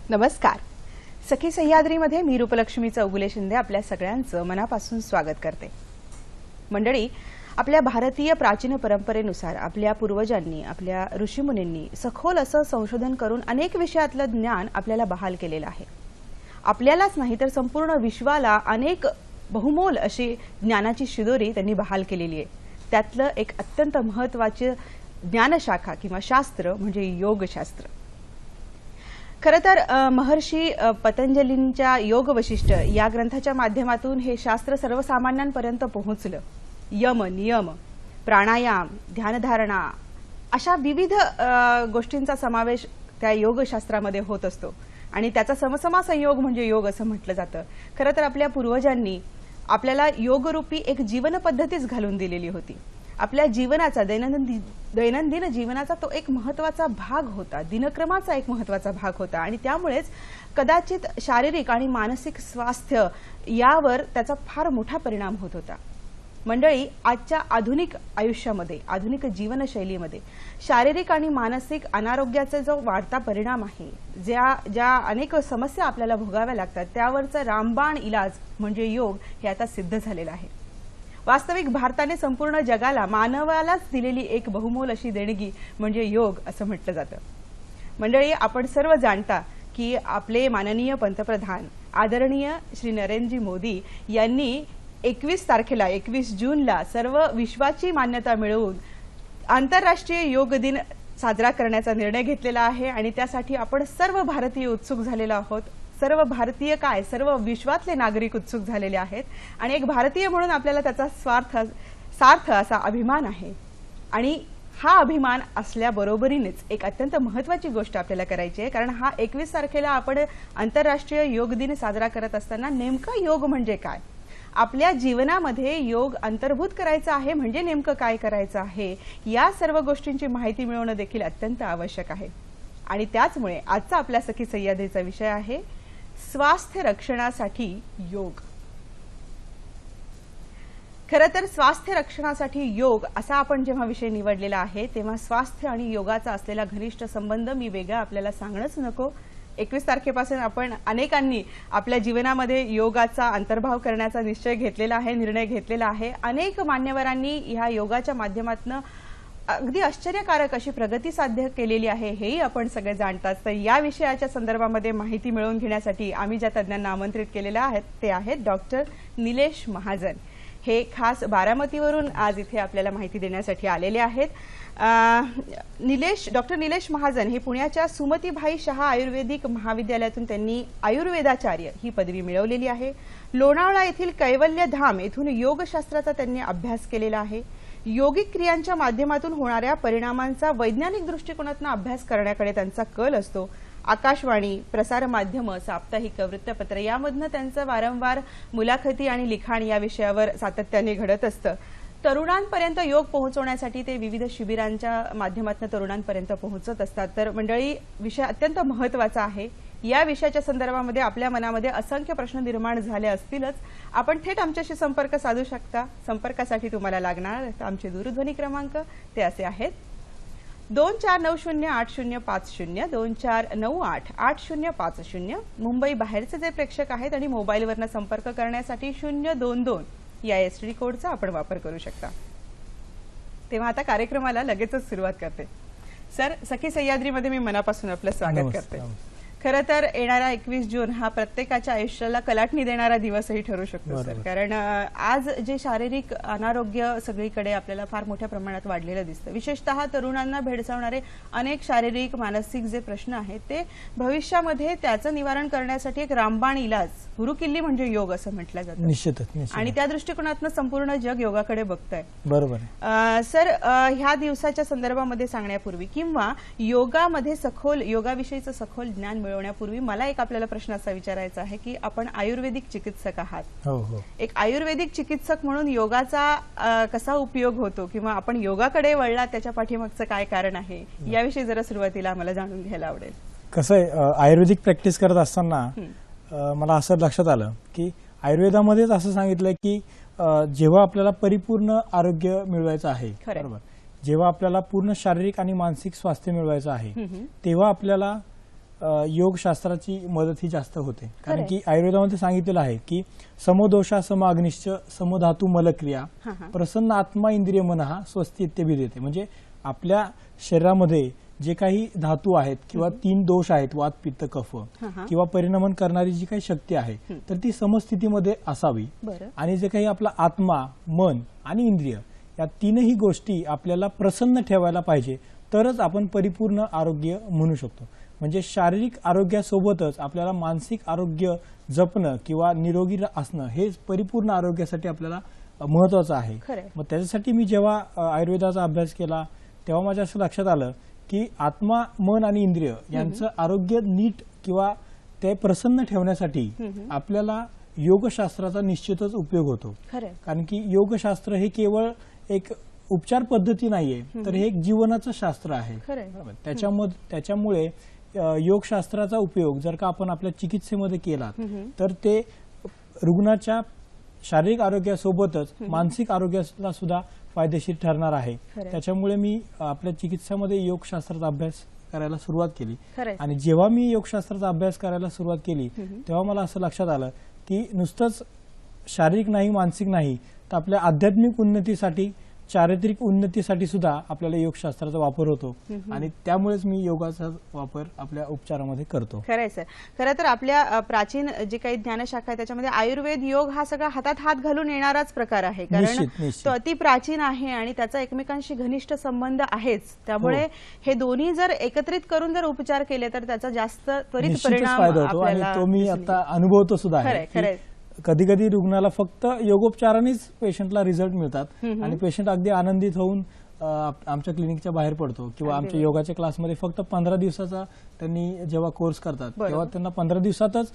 नमस्कार. सखी सह्याद्रीमध्ये मी रूपलक्ष्मी चौगुले शिंदे आपल्या सगळ्यांचं मनापासून स्वागत करते. मंडळी, आपल्या भारतीय प्राचीन परंपरेनुसार आपल्या पूर्वजांनी, आपल्या ऋषीमुनींनी सखोल असं संशोधन करून अनेक विषयातलं ज्ञान आपल्याला बहाल केलेलं आहे. आपल्यालाच नाही तर संपूर्ण विश्वाला अनेक बहुमोल अशी ज्ञानाची शिदोरी त्यांनी बहाल केलेली आहे. त्यातलं एक अत्यंत महत्त्वाचे ज्ञानशाखा किंवा शास्त्र म्हणजे योगशास्त्र. खरं तर महर्षी पतंजलींच्या योग वशिष्ठ या ग्रंथाच्या माध्यमातून हे शास्त्र सर्वसामान्यांपर्यंत पोहोचलं. यम, नियम, प्राणायाम, ध्यानधारणा अशा विविध गोष्टींचा समावेश त्या योगशास्त्रामध्ये होत असतो आणि त्याचा समसमा संयोग म्हणजे योग असं म्हटलं जातं. खरं तर आपल्या पूर्वजांनी आपल्याला योगरूपी एक जीवन पद्धतीच घालून दिलेली होती. आपल्या जीवनाचा दैनंदिन जीवनाचा तो एक महत्त्वाचा भाग होता, दिनक्रमाचा एक महत्त्वाचा भाग होता आणि त्यामुळेच कदाचित शारीरिक आणि मानसिक स्वास्थ्य यावर त्याचा फार मोठा परिणाम होत होता. मंडळी, आजच्या आधुनिक आयुष्यामध्ये, आधुनिक जीवनशैलीमध्ये शारीरिक आणि मानसिक अनारोग्याचा जो वाढता परिणाम आहे, ज्या अनेक समस्या आपल्याला भोगाव्या लागतात, त्यावरचा रामबाण इलाज म्हणजे योग हे आता सिद्ध झालेलं आहे. वास्तविक भारताने संपूर्ण जगाला, मानवालाच दिलेली एक बहुमोल अशी देणगी म्हणजे योग असं म्हटलं जातं. मंडळी, आपण सर्व जाणता की आपले माननीय पंतप्रधान आदरणीय श्री नरेंद्रजी मोदी यांनी 21 जूनला सर्व विश्वाची मान्यता मिळवून आंतरराष्ट्रीय योग दिन साजरा करण्याचा निर्णय घेतलेला आहे आणि त्यासाठी आपण सर्व भारतीय उत्सुक झालेलो आहोत. सर्व भारतीय काय, सर्व विश्वातले नागरिक उत्सुक झालेले आहेत आणि एक भारतीय म्हणून आपल्याला त्याचा सार्थ असा अभिमान आहे. आणि हा अभिमान असल्याबरोबरीनेच एक अत्यंत महत्त्वाची गोष्ट आपल्याला करायची आहे, कारण हा 21 तारखेला आपण आंतरराष्ट्रीय योग दिन साजरा करत असताना नेमका योग म्हणजे काय, आपल्या जीवनामध्ये योग अंतर्भूत करायचा आहे म्हणजे नेमकं काय करायचं आहे, या सर्व गोष्टींची माहिती मिळवणं देखील अत्यंत आवश्यक आहे. आणि त्याचमुळे आजचा आपल्या सखी सह्याद्रीचा विषय आहे स्वास्थ्य रक्षणासाठी योग. खरं तर स्वास्थ्य रक्षणासाठी योग असा आपण जेव्हा विषय निवडलेला आहे तेव्हा स्वास्थ्य आणि योगाचा असलेला घनिष्ठ संबंध मी वेगळा आपल्याला सांगणंच नको. 21 तारखेपासून आपण अनेकांनी आपल्या जीवनामध्ये योगाचा अंतर्भाव करण्याचा निश्चय घेतलेला आहे, निर्णय घेतलेला आहे. अनेक मान्यवरांनी ह्या योगाच्या माध्यमातून अगदी आश्चर्यकारक अशी प्रगती साध्य केलेली आहे, हेही आपण सगळे जाणतात. तर या विषयाच्या संदर्भामध्ये माहिती मिळवून घेण्यासाठी आम्ही ज्या तज्ज्ञांना आमंत्रित केलेले आहेत ते आहेत डॉक्टर निलेश महाजन. हे खास बारामतीवरून आज इथे आपल्याला माहिती देण्यासाठी आलेले आहेत. डॉक्टर निलेश महाजन हे पुण्याच्या सुमतीभाई शहा आयुर्वेदिक महाविद्यालयातून त्यांनी आयुर्वेदाचार्य ही पदवी मिळवलेली आहे. लोणावळा येथील कैवल्य धाम येथून योगशास्त्राचा त्यांनी अभ्यास केलेला आहे. योगिक क्रियांच्या माध्यमातून होणाऱ्या परिणामांचा वैज्ञानिक दृष्टिकोनातून अभ्यास करण्याकडे त्यांचा कल असतो. आकाशवाणी, प्रसार माध्यम, साप्ताहिक, वृत्तपत्र यामधनं त्यांचं वारंवार मुलाखती आणि लिखाण या विषयावर सातत्याने घडत असतं. तरुणांपर्यंत योग पोहोचवण्यासाठी ते विविध शिबिरांच्या माध्यमातून तरुणांपर्यंत पोहोचत असतात. तर मंडळी, विषय अत्यंत महत्त्वाचा आहे. या विषयाच्या संदर्भामध्ये आपल्या मनामध्ये असंख्य प्रश्न निर्माण झाले असतीलच. आपण थेट आमच्याशी संपर्क साधू शकता. संपर्कासाठी तुम्हाला लागणार आमचे दूरध्वनी क्रमांक ते असे आहेत 24908050, 24988050. मुंबई बाहेरचे जे प्रेक्षक आहेत आणि मोबाईलवरनं संपर्क करण्यासाठी 022 या एसटीडी कोडचा आपण वापर करू शकता. तेव्हा आता कार्यक्रमाला लगेचच सुरुवात करते. सर, सखी सह्याद्रीमध्ये मी मनापासून आपलं स्वागत करते. खरं तर येणारा 21 जून हा प्रत्येकाच्या आयुष्याला कलाटणी देणारा दिवसही ठरू शकतो सर, कारण आज जे शारीरिक अनारोग्य सगळीकडे आपल्याला फार मोठ्या प्रमाणात वाढलेलं दिसतं. विशेषतः तरुणांना भेडसावणारे अनेक शारीरिक मानसिक जे प्रश्न आहेत ते भविष्यामध्ये त्याचं निवारण करण्यासाठी एक रामबाण इलाज, गुरुकिल्ली म्हणजे योग असं म्हटलं जातं. निश्चितच. आणि त्या दृष्टिकोनातून संपूर्ण जग योगाकडे बघतंय. बरोबर. सर, ह्या दिवसाच्या संदर्भामध्ये सांगण्यापूर्वी किंवा योगामध्ये योगाविषयीचं सखोल ज्ञान मिळवण्यापूर्वी मला एक आपल्याला प्रश्न असा विचारायचा आहे की आपण आयुर्वेदिक चिकित्सक आहात. हो. एक आयुर्वेदिक चिकित्सक म्हणून योगाचा कसा उपयोग होतो किंवा आपण योगाकडे वळला त्याच्या पाठीमागचं काय कारण आहे, याविषयी जरा सुरुवातीला आम्हाला जाणून घ्यायला आवडेल. कसं आहे, आयुर्वेदिक प्रॅक्टिस करत असताना मला असं लक्षात आलं की आयुर्वेदामध्येच असं सांगितलं की जेव्हा आपल्याला परिपूर्ण आरोग्य मिळवायचं आहे, बरोबर, जेव्हा आपल्याला पूर्ण शारीरिक आणि मानसिक स्वास्थ्य मिळवायचं आहे तेव्हा आपल्याला योगशास्त्राची मदत ही जास्त होते. कारण खरंय. की आयुर्वेदामध्ये सांगितलेलं आहे की समदोषा समअग्निश्च समधातू मलक्रिया हा, हा. प्रसन्न आत्मा इंद्रिय मनहा स्वस्ती इत्यभिधेते. म्हणजे आपल्या शरीरामध्ये जे काही धातू आहेत किंवा 3 दोष आहेत, वात पित्त कफ, हा, हा. किंवा परिणमन करणारी जी काही शक्ती आहे तर ती समस्थितीमध्ये असावी. बरं. आणि जे काही आपला आत्मा, मन आणि इंद्रिय या तीनही गोष्टी आपल्याला प्रसन्न ठेवायला पाहिजे, तरच आपण परिपूर्ण आरोग्य म्हणू शकतो. म्हणजे शारीरिक आरोग्यासोबतच आपल्याला मानसिक आरोग्य जपणं किंवा निरोगी असणं हे परिपूर्ण आरोग्यासाठी आपल्याला महत्वाचं आहे. खरंय. मग त्याच्यासाठी मी जेव्हा आयुर्वेदाचा अभ्यास केला तेव्हा माझ्या असं लक्षात आलं की आत्मा, मन आणि इंद्रिय यांचं आरोग्य नीट किंवा ते प्रसन्न ठेवण्यासाठी आपल्याला योगशास्त्राचा निश्चितच उपयोग होतो. खरंय. कारण की योगशास्त्र हे केवळ एक उपचार पद्धती नाहीये, तर हे एक जीवनाचं शास्त्र आहे. खरंय. बरोबर. त्याच्यामुळे योगशास्त्राचा उपयोग जर का आपण आपल्या चिकित्सेमध्ये केला तर ते रुग्णाच्या शारीरिक आरोग्यासोबतच मानसिक आरोग्याला सुद्धा फायदेशीर ठरणार आहे. खरंय. त्याच्यामुळे मी आपल्या चिकित्सामध्ये योगशास्त्राचा अभ्यास करायला सुरुवात केली. खरंय. आणि जेव्हा मी योगशास्त्राचा अभ्यास करायला सुरुवात केली तेव्हा मला असं लक्षात आलं की नुसतंच शारीरिक नाही, मानसिक नाही, तर आपल्या आध्यात्मिक उन्नतीसाठी, चारित्रिक उन्नतीसाठी सुद्धा आपल्याला योगशास्त्राचा वापर होतो. आणि त्यामुळेच मी योगाचा वापर आपल्या उपचारामध्ये करतो. खरंय सर. खरं तर आपल्या प्राचीन जे काही ज्ञानशाखा आहे त्याच्यामध्ये आयुर्वेद, योग हा सगळा हातात हात घालून येणाराच प्रकार आहे. कारण निश्चित. तो अति प्राचीन आहे आणि त्याचा एकमेकांशी घनिष्ठ संबंध आहेच. त्यामुळे हे दोन्ही जर एकत्रित करून जर उपचार केले तर त्याचा जास्त त्वरित निश्चितच परिणाम फायदा होतो. आणि आपल्याला तो मी दिसून आता अनुभवतो सुद्धा खरंय, आहे. खरंय. कधी कधी रुग्णाला फक्त योगोपचारानेच पेशंटला रिझल्ट मिळतात आणि पेशंट अगदी आनंदित होऊन आमच्या क्लिनिकच्या बाहेर पडतो. किंवा आमच्या योगाच्या क्लासमध्ये फक्त 15 दिवसाचा त्यांनी जेव्हा कोर्स करतात तेव्हा त्यांना 15 दिवसातच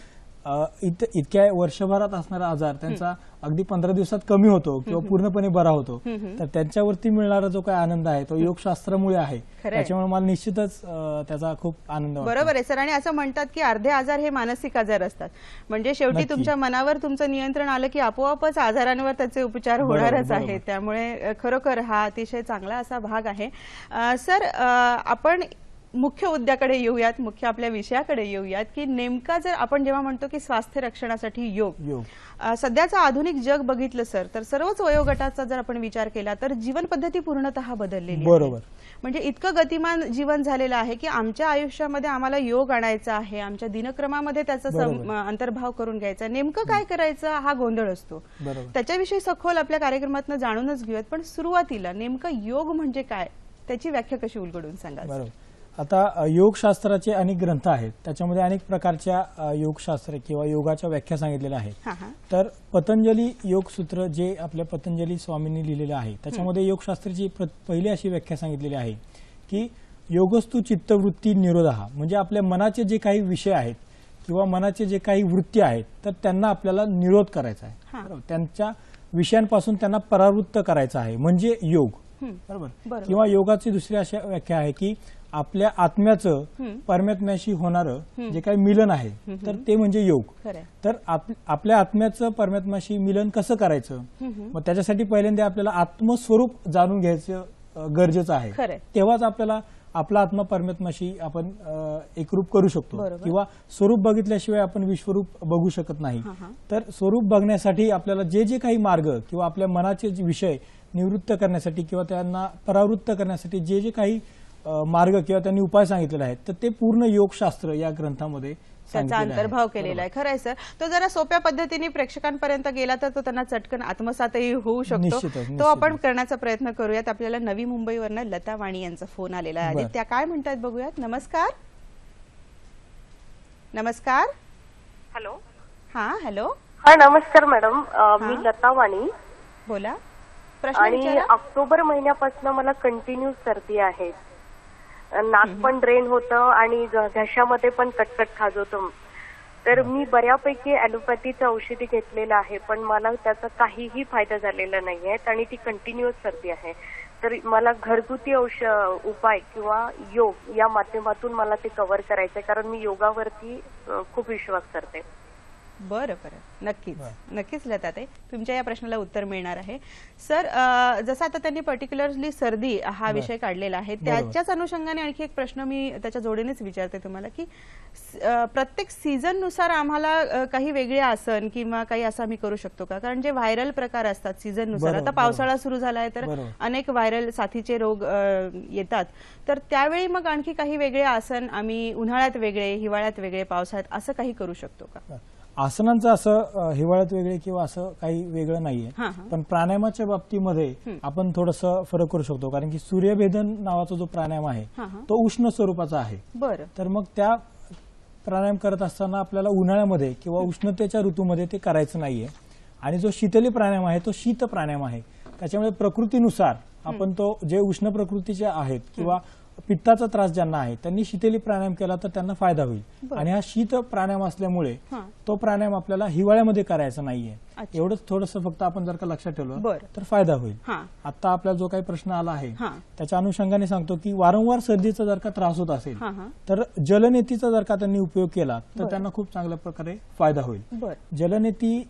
इतक्या वर्षभरात असणारा आजार त्यांचा अगदी 15 दिवसात कमी होतो किंवा पूर्णपणे बरा होतो. तर त्यांच्यावरती मिळणारा जो काही आनंद आहे तो योगशास्त्रामुळे आहे. त्याच्यामुळे मला निश्चितच त्याचा खूप आनंद वाटतो. बरोबर आहे सर. आणि असं म्हणतात की अर्धे आजार हे मानसिक आजार असतात. म्हणजे शेवटी तुमच्या मनावर तुमचं नियंत्रण आलं की आपोआपच आजारांवर त्याचे उपचार होणारच आहेत. त्यामुळे खरोखर हा अतिशय चांगला असा भाग आहे. सर, आपण मुख्य मुद्द्याकडे येऊयात, मुख्य आपल्या विषयाकडे येऊयात की नेमका जर आपण जेव्हा म्हणतो की स्वास्थ्य रक्षणासाठी योग, सध्याचं आधुनिक जग बघितलं सर तर सर्वच वयोगटाचा जर आपण विचार केला तर जीवन पद्धती पूर्णतः बदललेली आहे. म्हणजे इतकं गतिमान जीवन झालेलं आहे की आमच्या आयुष्यामध्ये आम्हाला योग आणायचा आहे, आमच्या दिनक्रमामध्ये त्याचा अंतर्भाव करून घ्यायचा. नेमकं काय करायचं हा गोंधळ असतो. त्याच्याविषयी सखोल आपल्या कार्यक्रमातनं जाणूनच घेऊयात. पण सुरुवातीला नेमकं योग म्हणजे काय, त्याची व्याख्या कशी उलगडून सांगा. आता योगशास्त्राचे अनेक ग्रंथ आहेत, त्याच्यामध्ये अनेक प्रकारच्या योगशास्त्र किंवा योगाच्या व्याख्या सांगितलेल्या आहेत. तर पतंजली योगसूत्र जे आपल्या पतंजली स्वामींनी लिहिलेलं आहे त्याच्यामध्ये योगशास्त्राची पहिली अशी व्याख्या सांगितलेली आहे की योगस्तु चित्तवृत्ती निरोधः. म्हणजे आपल्या मनाचे जे काही विषय आहेत किंवा मनाचे जे काही वृत्ती आहेत तर त्यांना आपल्याला निरोध करायचा आहे. त्यांच्या विषयांपासून त्यांना परावृत्त करायचं आहे म्हणजे योग. बरोबर. किंवा योगाची दुसरी अशी व्याख्या आहे की आपल्या आत्म्याचं परमात्म्याशी होणारं जे काही मिलन आहे तर ते म्हणजे योग. तर आपल्या आत्म्याचं परमात्म्याशी मिलन कसं करायचं, मग त्याच्यासाठी पहिल्यांदा आपल्याला आत्मस्वरूप जाणून घ्यायचं गरजेचं आहे. तेव्हाच आपल्याला आपला आत्मा परमात्म्याशी आपण एकरूप करू शकतो. किंवा स्वरूप बघितल्याशिवाय आपण विश्वरूप बघू शकत नाही. तर स्वरूप बघण्यासाठी आपल्याला जे जे काही मार्ग किंवा आपल्या मनाचे विषय निवृत्त करण्यासाठी किंवा त्यांना परावृत्त करण्यासाठी जे जे काही मार्ग किंवा त्यांनी उपाय सांगितलेले आहेत तर ते पूर्ण योगशास्त्र या ग्रंथामध्ये त्याचा अंतर्भाव केलेला आहे. खरं आहे सर. तो जरा सोप्या पद्धतीने प्रेक्षकांपर्यंत गेला तर तो त्यांना चटकन आत्मसातही होऊ शकतो. तो आपण करण्याचा प्रयत्न करूयात. आपल्याला नवी मुंबईवरनं लता वाणी यांचा फोन आलेला आहे. त्या काय म्हणतात बघूयात. नमस्कार. नमस्कार. हॅलो. हॅलो. नमस्कार मॅडम. मी लता वाणी. बोला. आणि ऑक्टोबर महिन्यापासून मला कंटिन्यू सर्दी आहे. नाक पण ड्रेन होतं आणि घशामध्ये पण कटकट खाजवतं. तर मी बऱ्यापैकी ॲलोपॅथीचं औषधी घेतलेलं आहे पण मला त्याचा काहीही फायदा झालेला नाहीये आणि ती कंटिन्युअस सर्दी आहे. तर मला घरगुती उपाय किंवा योग या माध्यमातून मला ते कव्हर करायचंय कारण मी योगावरती खूप विश्वास करते. बरं बरं, नक्कीच नक्कीच लताताई, तुमच्या या प्रश्नाला उत्तर मिळणार आहे. सर, जसं आता त्यांनी पर्टिक्युलरली सर्दी हा विषय काढलेला आहे, त्याच्याच अनुषंगाने आणखी एक प्रश्न मी त्याच्या जोडीनेच विचारते तुम्हाला, की प्रत्येक सीझन नुसार आम्हाला काही वेगळे आसन किंवा काही असं आम्ही करू शकतो का? कारण जे व्हायरल प्रकार असतात सीझन नुसार, आता पावसाळा सुरू झालाय तर अनेक व्हायरल साथीचे रोग येतात, तर त्यावेळी मग आणखी काही वेगळे आसन आम्ही उन्हाळ्यात वेगळे, हिवाळ्यात वेगळे, पावसाळ्यात असं काही करू शकतो का? आसनांचं असं हिवाळ्यात वेगळे किंवा असं काही वेगळं नाहीये, पण प्राणायामाच्या बाबतीमध्ये आपण थोडंसं फरक करू शकतो, कारण की सूर्यभेदन नावाचा जो प्राणायाम आहे तो उष्ण स्वरूपाचा आहे. बरं. तर मग त्या प्राणायाम करत असताना आपल्याला उन्हाळ्यामध्ये किंवा उष्णतेच्या ऋतूमध्ये ते करायचं नाहीये. आणि जो शीतली प्राणायाम आहे तो शीत प्राणायाम आहे. त्याच्यामुळे प्रकृतीनुसार आपण तो, जे उष्ण प्रकृतीचे आहेत किंवा पित्ताचा त्रास ज्यांना आहे त्यांनी शीतली प्राणायाम केला तर त्यांना फायदा होईल. आणि हा शीत प्राणायाम असल्यामुळे तो प्राणायाम आपल्याला हिवाळ्यामध्ये करायचा नाहीये. एवढंच थोडंसं फक्त आपण जर का लक्षात ठेवलं तर फायदा होईल. आता आपला जो काही प्रश्न आला आहे त्याच्या अनुषंगाने सांगतो की वारंवार सर्दीचा जर का त्रास होत असेल तर जलनेतीचा जर का त्यांनी उपयोग केला तर त्यांना खूप चांगल्या प्रकारे फायदा होईल. जलनेती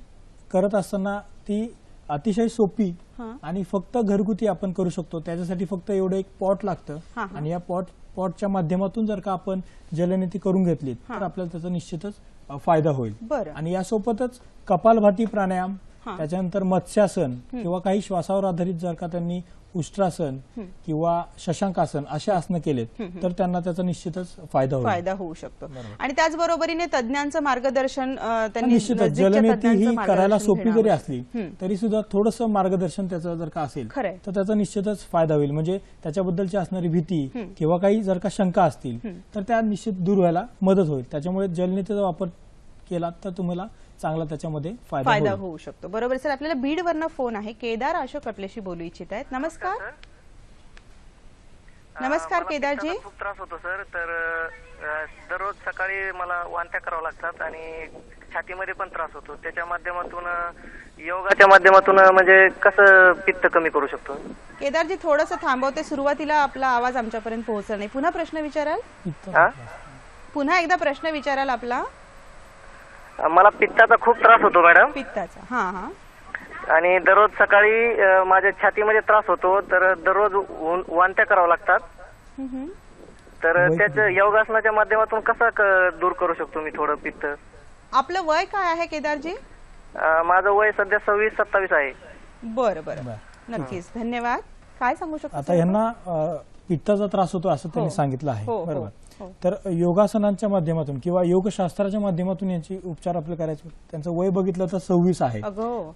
करत असताना ती अतिशय सोपी आणि फक्त घरगुती आपण करू शकतो. त्याच्यासाठी फक्त एवढं एक पॉट लागतं आणि या पॉटच्या माध्यमातून जर का आपण जलनेती करून घेतली तर आपल्याला त्याचा निश्चितच फायदा होईल. आणि यासोबतच कपालभाती प्राणायाम, त्याच्यानंतर मत्स्यासन किंवा काही श्वासावर आधारित जर का त्यांनी उष्ट्रासन किंवा शशांकासन असे आसनं केलेत तर त्यांना त्याचा निश्चितच फायदा होऊ शकतो. आणि त्याचबरोबरीने तज्ञांचं मार्गदर्शन त्यांनी, निश्चितच जलनेती ही करायला सोपी जरी असली तरी सुद्धा थोडंसं मार्गदर्शन त्याचं जर का असेल तर त्याचा निश्चितच फायदा होईल. म्हणजे त्याच्याबद्दलची असणारी भीती किंवा काही जर का शंका असतील तर त्या निश्चित दूर व्हायला मदत होईल. त्याच्यामुळे जलनेतीचा वापर केला तर तुम्हाला चांगला त्याच्यामध्ये फायदा होऊ शकतो. बरोबर सर, आपल्याला बीड वरनं फोन आहे. केदार अशोक आपल्याशी बोलू इच्छित आहेत. नमस्कार. नमस्कार केदारजी. खूप त्रास होतो सर, तर दररोज सकाळी मला वांत्या कराव्या लागतात आणि छातीमध्ये पण त्रास होतो. त्याच्या माध्यमातून, योगाच्या माध्यमातून म्हणजे कसं पित्त कमी करू शकतो? केदारजी थोडंसं थांबवते, सुरुवातीला आपला आवाज आमच्यापर्यंत पोहोचला नाही. पुन्हा प्रश्न विचाराल? पुन्हा एकदा प्रश्न विचाराल आपला? मला पित्ताचा खूप त्रास होतो मॅडम. पित्ताचा? आणि दररोज सकाळी माझ्या छातीमध्ये त्रास होतो, तर दररोज वांत्या कराव्या लागतात. तर त्याच्या योगासनाच्या माध्यमातून कसं दूर करू शकतो मी थोडं पित्त? आपलं वय काय आहे केदारजी? माझं वय सध्या 26-27 आहे. बरं बरं, नक्कीच, धन्यवाद. काय सांगू शकतो? आता यांना पित्ताचा त्रास होतो असं त्यांनी सांगितलं आहे, बरोबर. तर योगासनांच्या माध्यमातून किंवा योगशास्त्राच्या माध्यमातून यांची उपचार आपले करायचे. त्यांचं वय बघितलं तर 26 आहे.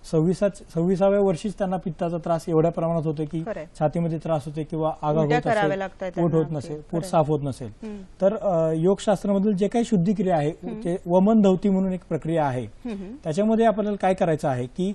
26व्या वर्षीच त्यांना पित्ताचा त्रास एवढ्या प्रमाणात होतो की छातीमध्ये त्रास होते किंवा आगा होत असेल, पोट होत नसेल, पोट साफ होत नसेल. तर योगशास्त्रामधील जे काही शुद्धिक्रिया आहे ते वमन धवती म्हणून एक प्रक्रिया आहे. त्याच्यामध्ये आपल्याला काय करायचं आहे की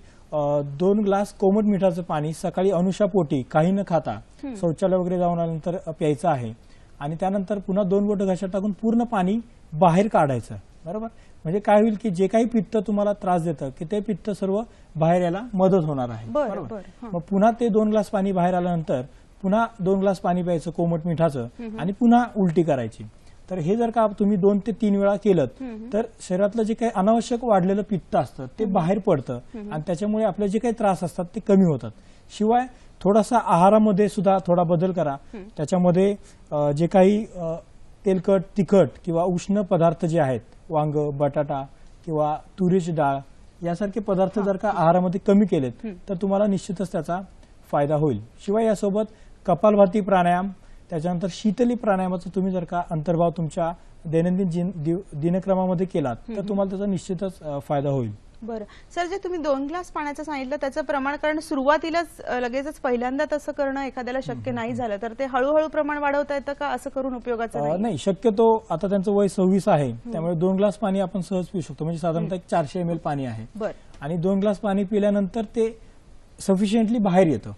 2 ग्लास कोमट मिठाचं पाणी सकाळी अनुशापोटी काही न खाता शौचालय वगैरे जाऊन आल्यानंतर प्यायचं आहे. आणि त्यानंतर पुन्हा 2 बोटं घशात टाकून पूर्ण पाणी बाहेर काढायचं, बरोबर. म्हणजे काय होईल की जे काही पित्त तुम्हाला त्रास देतं की ते पित्त सर्व बाहेर यायला मदत होणार आहे, बरोबर. मग पुन्हा ते 2 ग्लास पाणी बाहेर आल्यानंतर पुन्हा 2 ग्लास पाणी प्यायचं कोमट मिठाचं आणि पुन्हा उलटी करायची. तर हे जर का तुम्ही 2 ते 3 वेळा केलं तर शरीरातलं जे काही अनावश्यक वाढलेलं पित्त असतं ते बाहेर पडतं आणि त्याच्यामुळे आपले जे काही त्रास असतात ते कमी होतात. शिवाय थोडासा आहारामध्ये सुद्धा थोडा बदल करा. त्याच्यामध्ये जे काही तेलकट, तिखट किंवा उष्ण पदार्थ जे आहेत, वांग, बटाटा किंवा तुरीची डाळ यासारखे पदार्थ जर का आहारामध्ये कमी केलेत तर तुम्हाला निश्चितच त्याचा फायदा होईल. शिवाय यासोबत कपालभाती प्राणायाम, त्याच्यानंतर शीतली प्राणायामाचा तुम्ही जर का अंतर्भाव तुमच्या दैनंदिन दिनक्रमामध्ये केलात तर तुम्हाला त्याचा निश्चितच फायदा होईल. बरं सर, जे तुम्ही 2 ग्लास पाण्याचं सांगितलं त्याचं प्रमाण, कारण सुरुवातीलाच लगेचच पहिल्यांदा तसं करणं एखाद्याला शक्य नाही झालं तर ते हळूहळू प्रमाण वाढवता येतं का? असं करून उपयोगाचं नाही. शक्यतो आता त्यांचं वय 26 आहे त्यामुळे 2 ग्लास पाणी आपण सहज पिऊ शकतो. म्हणजे साधारणतः 400 ml पाणी आहे आणि 2 ग्लास पाणी पिल्यानंतर ते सफिशियंटली बाहेर येतं.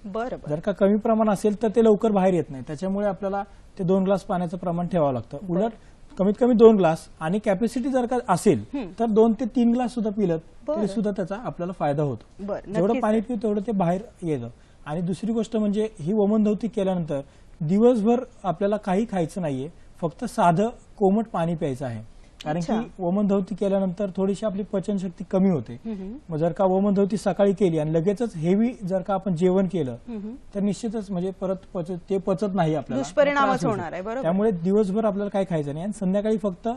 जर का कमी प्रमाण असेल तर ते लवकर बाहेर येत नाही. त्याच्यामुळे आपल्याला ते 2 ग्लास पाण्याचं प्रमाण ठेवावं लागतं. उलट कमीत कमी 2 ग्लास आणि कॅपॅसिटी जर का असेल तर 2 ते 3 ग्लास सुद्धा पिलं तरी सुद्धा त्याचा आपल्याला फायदा होतो. जेवढं पाणी पिऊ तेवढं ते बाहेर येतं. आणि दुसरी गोष्ट म्हणजे ही वमनधवती केल्यानंतर दिवसभर आपल्याला काही खायचं नाहीये, फक्त साधं कोमट पाणी प्यायचं आहे. कारण की वमनधवती केल्यानंतर थोडीशी आपली पचनशक्ती कमी होते. मग जर का वमनधवती सकाळी केली आणि लगेचच हेवी जर का आपण जेवण केलं तर निश्चितच म्हणजे परत ते पचत नाही आपल्याला, दुष्परिणामच होणार आहे. बरोबर. त्यामुळे दिवसभर आपल्याला काय खायचं नाही आणि संध्याकाळी फक्त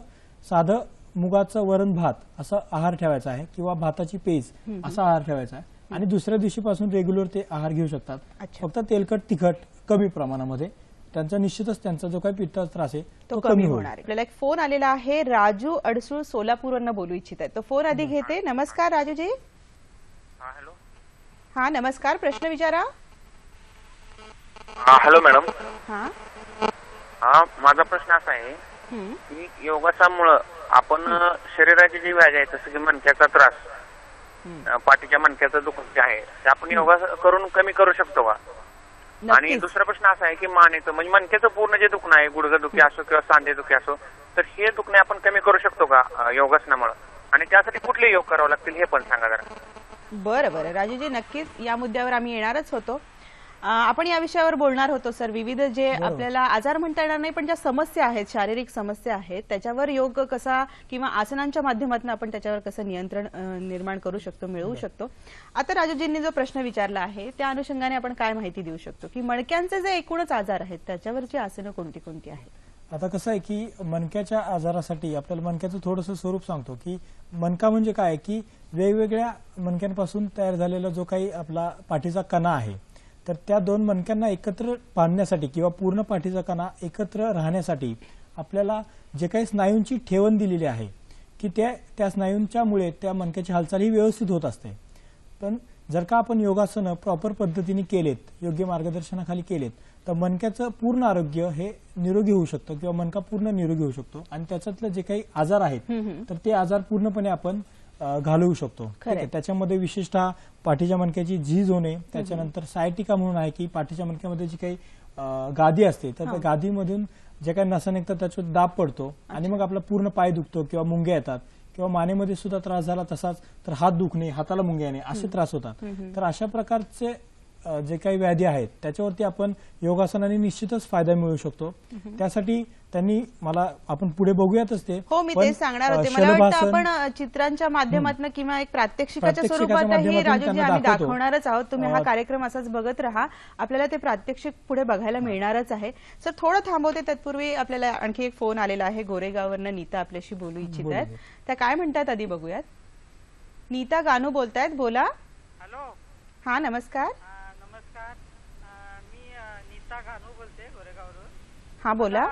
साधं मुगाचं वरण भात असा आहार ठेवायचा आहे किंवा भाताची पेज असा आहार ठेवायचा आहे आणि दुसऱ्या दिवशीपासून रेग्युलर ते आहार घेऊ शकतात. फक्त तेलकट तिखट कमी प्रमाणामध्ये, त्यांचा निश्चितच त्यांचा जो काही पित्ताचा त्रास आहे तो कमी होणार. आपल्याला एक फोन आलेला आहे, राजू अडसूळ सोलापूरवरून बोलू इच्छित आहे. तो फोन आधी घेते. नमस्कार राजूजी. हॅलो. हा नमस्कार, प्रश्न विचारा. Hello madam. हा माझा प्रश्न असा आहे की योगासनामुळे आपण शरीराची जी व्याधी आहे जसं की मणक्याचा त्रास, पाठीच्या मणक्याचं दुखणं जे आहे ते आपण योगा करून कमी करू शकतो का? आणि दुसरा प्रश्न असा आहे की मानेचं म्हणजे मणक्याचं पूर्ण जे दुखणं आहे, गुडघे दुखी असो किंवा सांधे दुखी असो, तर हे दुखणे आपण कमी करू शकतो का योगासनामुळे? आणि त्यासाठी कुठले योग करावे लागतील हे पण सांगा जरा. बरं बरं राजूजी, नक्कीच या मुद्द्यावर आम्ही येणारच होतो. आपण या विषयावर बोलणार होतो सर. विविध जे आपल्याला आजार म्हणता येणार नाही पण ज्या समस्या आहेत, शारीरिक समस्या आहेत, त्याच्यावर योग कसा किंवा आसनांच्या माध्यमातून आपण त्याच्यावर कसं नियंत्रण निर्माण करू शकतो, मिळवू शकतो. आता राजूजींनी जो प्रश्न विचारला आहे त्या अनुषंगाने आपण काय माहिती देऊ शकतो की मणक्यांचे जे एकूणच आजार आहेत त्याच्यावरची आसनं कोणती कोणती आहेत? आता कसं आहे की मणक्याच्या आजारासाठी आपल्याला मणक्याचं थोडंसं स्वरूप सांगतो की मणका म्हणजे काय की वेगवेगळ्या मणक्यांपासून तयार झालेला जो काही आपला पाठीचा कणा आहे, तर त्या दोन मणक्यांना एकत्र बांधण्यासाठी किंवा पूर्ण पाठीचा कणा एकत्र राहण्यासाठी आपल्याला जे काही स्नायूंची ठेवण दिलेली आहे की त्या स्नायूंच्यामुळे त्या मणक्याची हालचाल ही व्यवस्थित होत असते. पण जर का आपण योगासनं प्रॉपर पद्धतीने केलेत, योग्य मार्गदर्शनाखाली केलेत, तर मणक्याचं पूर्ण आरोग्य हे निरोगी होऊ शकतं किंवा मणका पूर्ण निरोगी होऊ शकतो आणि त्याच्यातले जे काही आजार आहेत तर ते आजार पूर्णपणे आपण घालवू शकतो. ठीक आहे. त्याच्यामध्ये विशेषतः पाठीच्या मणक्याची झीज होणे, त्याच्यानंतर सायटिका म्हणून आहे की पाठीच्या मणक्यामध्ये जी काही गादी असते तर त्या गादीमधून जे काही नसा निघतात त्याच्यावर दाब पडतो आणि मग आपला पूर्ण पाय दुखतो किंवा मुंग्या येतात किंवा मानेमध्ये सुद्धा त्रास झाला तसाच तर हात दुखणे, हाताला मुंग्या येणे असे त्रास होतात. तर अशा प्रकारचे जे काही व्याधी आहेत त्याच्यावरती आपण योगासनाने निश्चितच फायदा मिळू शकतो. त्यासाठी त्यांनी मला आपण पुढे बघूयातच ते. हो, मी तेच सांगणार होते. मला वाटतं आपण चित्रांच्या माध्यमातून किंवा एक प्रात्यक्षिकाच्या स्वरूपातही राजूजी आम्ही दाखवणारच आहोत. तुम्ही हा कार्यक्रम असाच बघत राहा, आपल्याला ते प्रात्यक्षिक पुढे बघायला मिळणारच आहे. सर थोडं थांबवते, तत्पूर्वी आपल्याला आणखी एक फोन आलेला आहे. गोरेगाववरनं नीता आपल्याशी बोलू इच्छित आहेत. त्या काय म्हणतात आधी बघूयात. नीता गानू बोलतायत, बोला. हॅलो. हा नमस्कार. नमस्कार, मी नीता गानू बोलते गोरेगाववरून. हा बोला.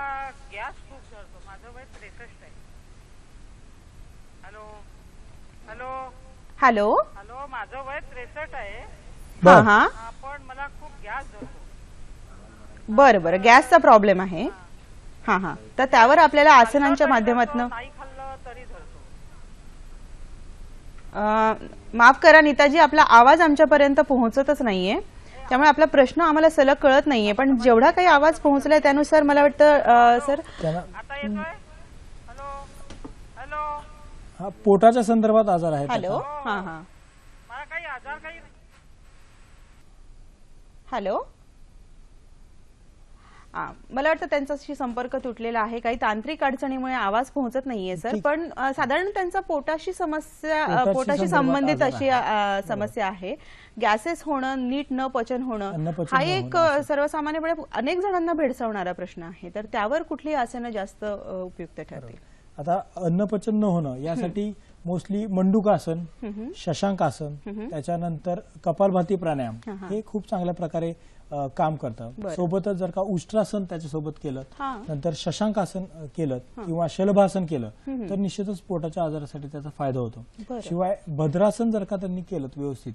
गॅस खूप जळतो, माझं वय 63 आहे. हॅलो हॅलो हॅलो हॅलो, माझं वय 63 आहे. हा हा, पण मला खूप गॅस जळतो. बरं बरं, गॅसचा प्रॉब्लेम आहे. हा हा, तर त्यावर आपल्याला आसनांच्या माध्यमातून. नाही खाल्लं तरी जळतो. माफ करा नीताजी, आपला आवाज आमच्यापर्यंत पोहोचतच नाहीये, त्यामुळे आपला प्रश्न आम्हाला सलग कळत नाहीये. पण जेवढा काही आवाज पोहोचलाय त्यानुसार मला वाटतं सर. आता येतोय? Hello hello. हा पोटाच्या संदर्भात आजार आहे. हॅलो. हा हा, मला काही आजार काही. हॅलो. मला वाटतं त्यांच्याशी संपर्क तुटलेला आहे, काही तांत्रिक अडचणीमुळे आवाज पोहोचत नाहीये सर. पण साधारण त्यांचा पोटाशी संबंधित अशी समस्या आहे. गॅसेस होणं, नीट न पचन होणं हा एक सर्वसामान्यपणे अनेक जणांना भेडसावणारा प्रश्न आहे. तर त्यावर कुठली आसनं जास्त उपयुक्त ठरतील? आता अन्नपचन न होणं यासाठी मोस्टली मंडूकासन, शशांकासन, त्याच्यानंतर कपालभाती प्राणायाम हे खूप चांगल्या प्रकारे काम करतं. सोबतच जर का उष्ट्रासन त्याच्यासोबत केलं, नंतर शशांकासन केलं किंवा शलभासन केलं तर निश्चितच पोटाच्या आजारासाठी त्याचा फायदा होतो. शिवाय भद्रासन जर का त्यांनी केलं व्यवस्थित,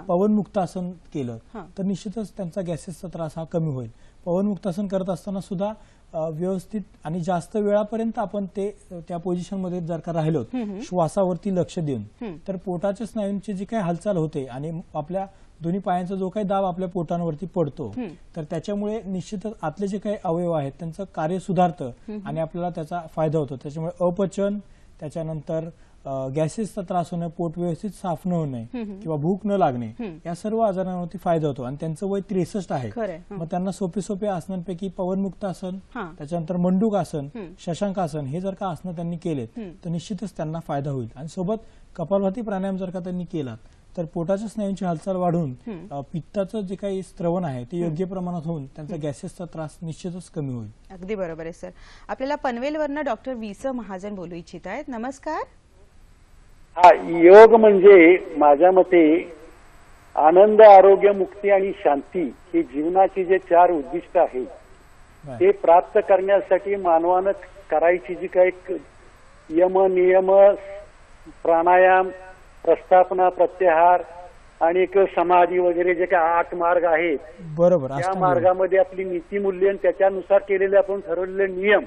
पवनमुक्तासन केलं तर निश्चितच त्यांचा गॅसेसचा त्रास हा कमी होईल. पवनमुक्तासन करत असताना सुद्धा व्यवस्थित आणि जास्त वेळापर्यंत आपण ते त्या पोझिशन मध्ये जर का राहिलो श्वासावरती लक्ष देऊन तर पोटाच्या स्नायूंची जी काही हालचाल होते आणि आपल्या दोन्ही पायांचा जो काही दाब आपल्या पोटांवरती पडतो तर त्याच्यामुळे निश्चितच आतले जे काही अवयव आहेत त्यांचं कार्य सुधारतं आणि आपल्याला त्याचा फायदा होतो. त्याच्यामुळे अपचन, त्याच्यानंतर गॅसेसचा त्रास होणे, पोट व्यवस्थित साफ न होणे किंवा भूक न लागणे, या सर्व आजारांवरती फायदा होतो. आणि त्यांचं वय 63 आहे. मग त्यांना सोपे आसनांपैकी पवनमुक्त आसन, त्याच्यानंतर मंडूक आसन, शशांक आसन हे जर का आसनं त्यांनी केलेत तर निश्चितच त्यांना फायदा होईल. आणि सोबत कपालभाती प्राणायाम जर का त्यांनी केला तर पोटाच्या स्नायूंची हालचाल वाढून पित्ताचं जे काही स्त्रवण आहे ते योग्य प्रमाणात होऊन त्यांचा गॅसेसचा त्रास निश्चितच कमी होईल. अगदी बरोबर आहे सर. आपल्याला पनवेलवरनं डॉक्टर वीस महाजन बोलू इच्छित आहेत. नमस्कार. हा, योग म्हणजे माझ्या मते आनंद, आरोग्य, मुक्ती आणि शांती ही जीवनाची जे 4 उद्दिष्ट आहेत ते प्राप्त करण्यासाठी मानवानं करायची जी काही यम, नियम, प्राणायाम, प्रस्थापना, प्रत्याहार आणि समाधी वगैरे जे काही 8 मार्ग आहेत, बरोबर, त्या मार्गामध्ये आपली नीतिमूल्य आणि त्याच्यानुसार केलेले आपण ठरवलेले नियम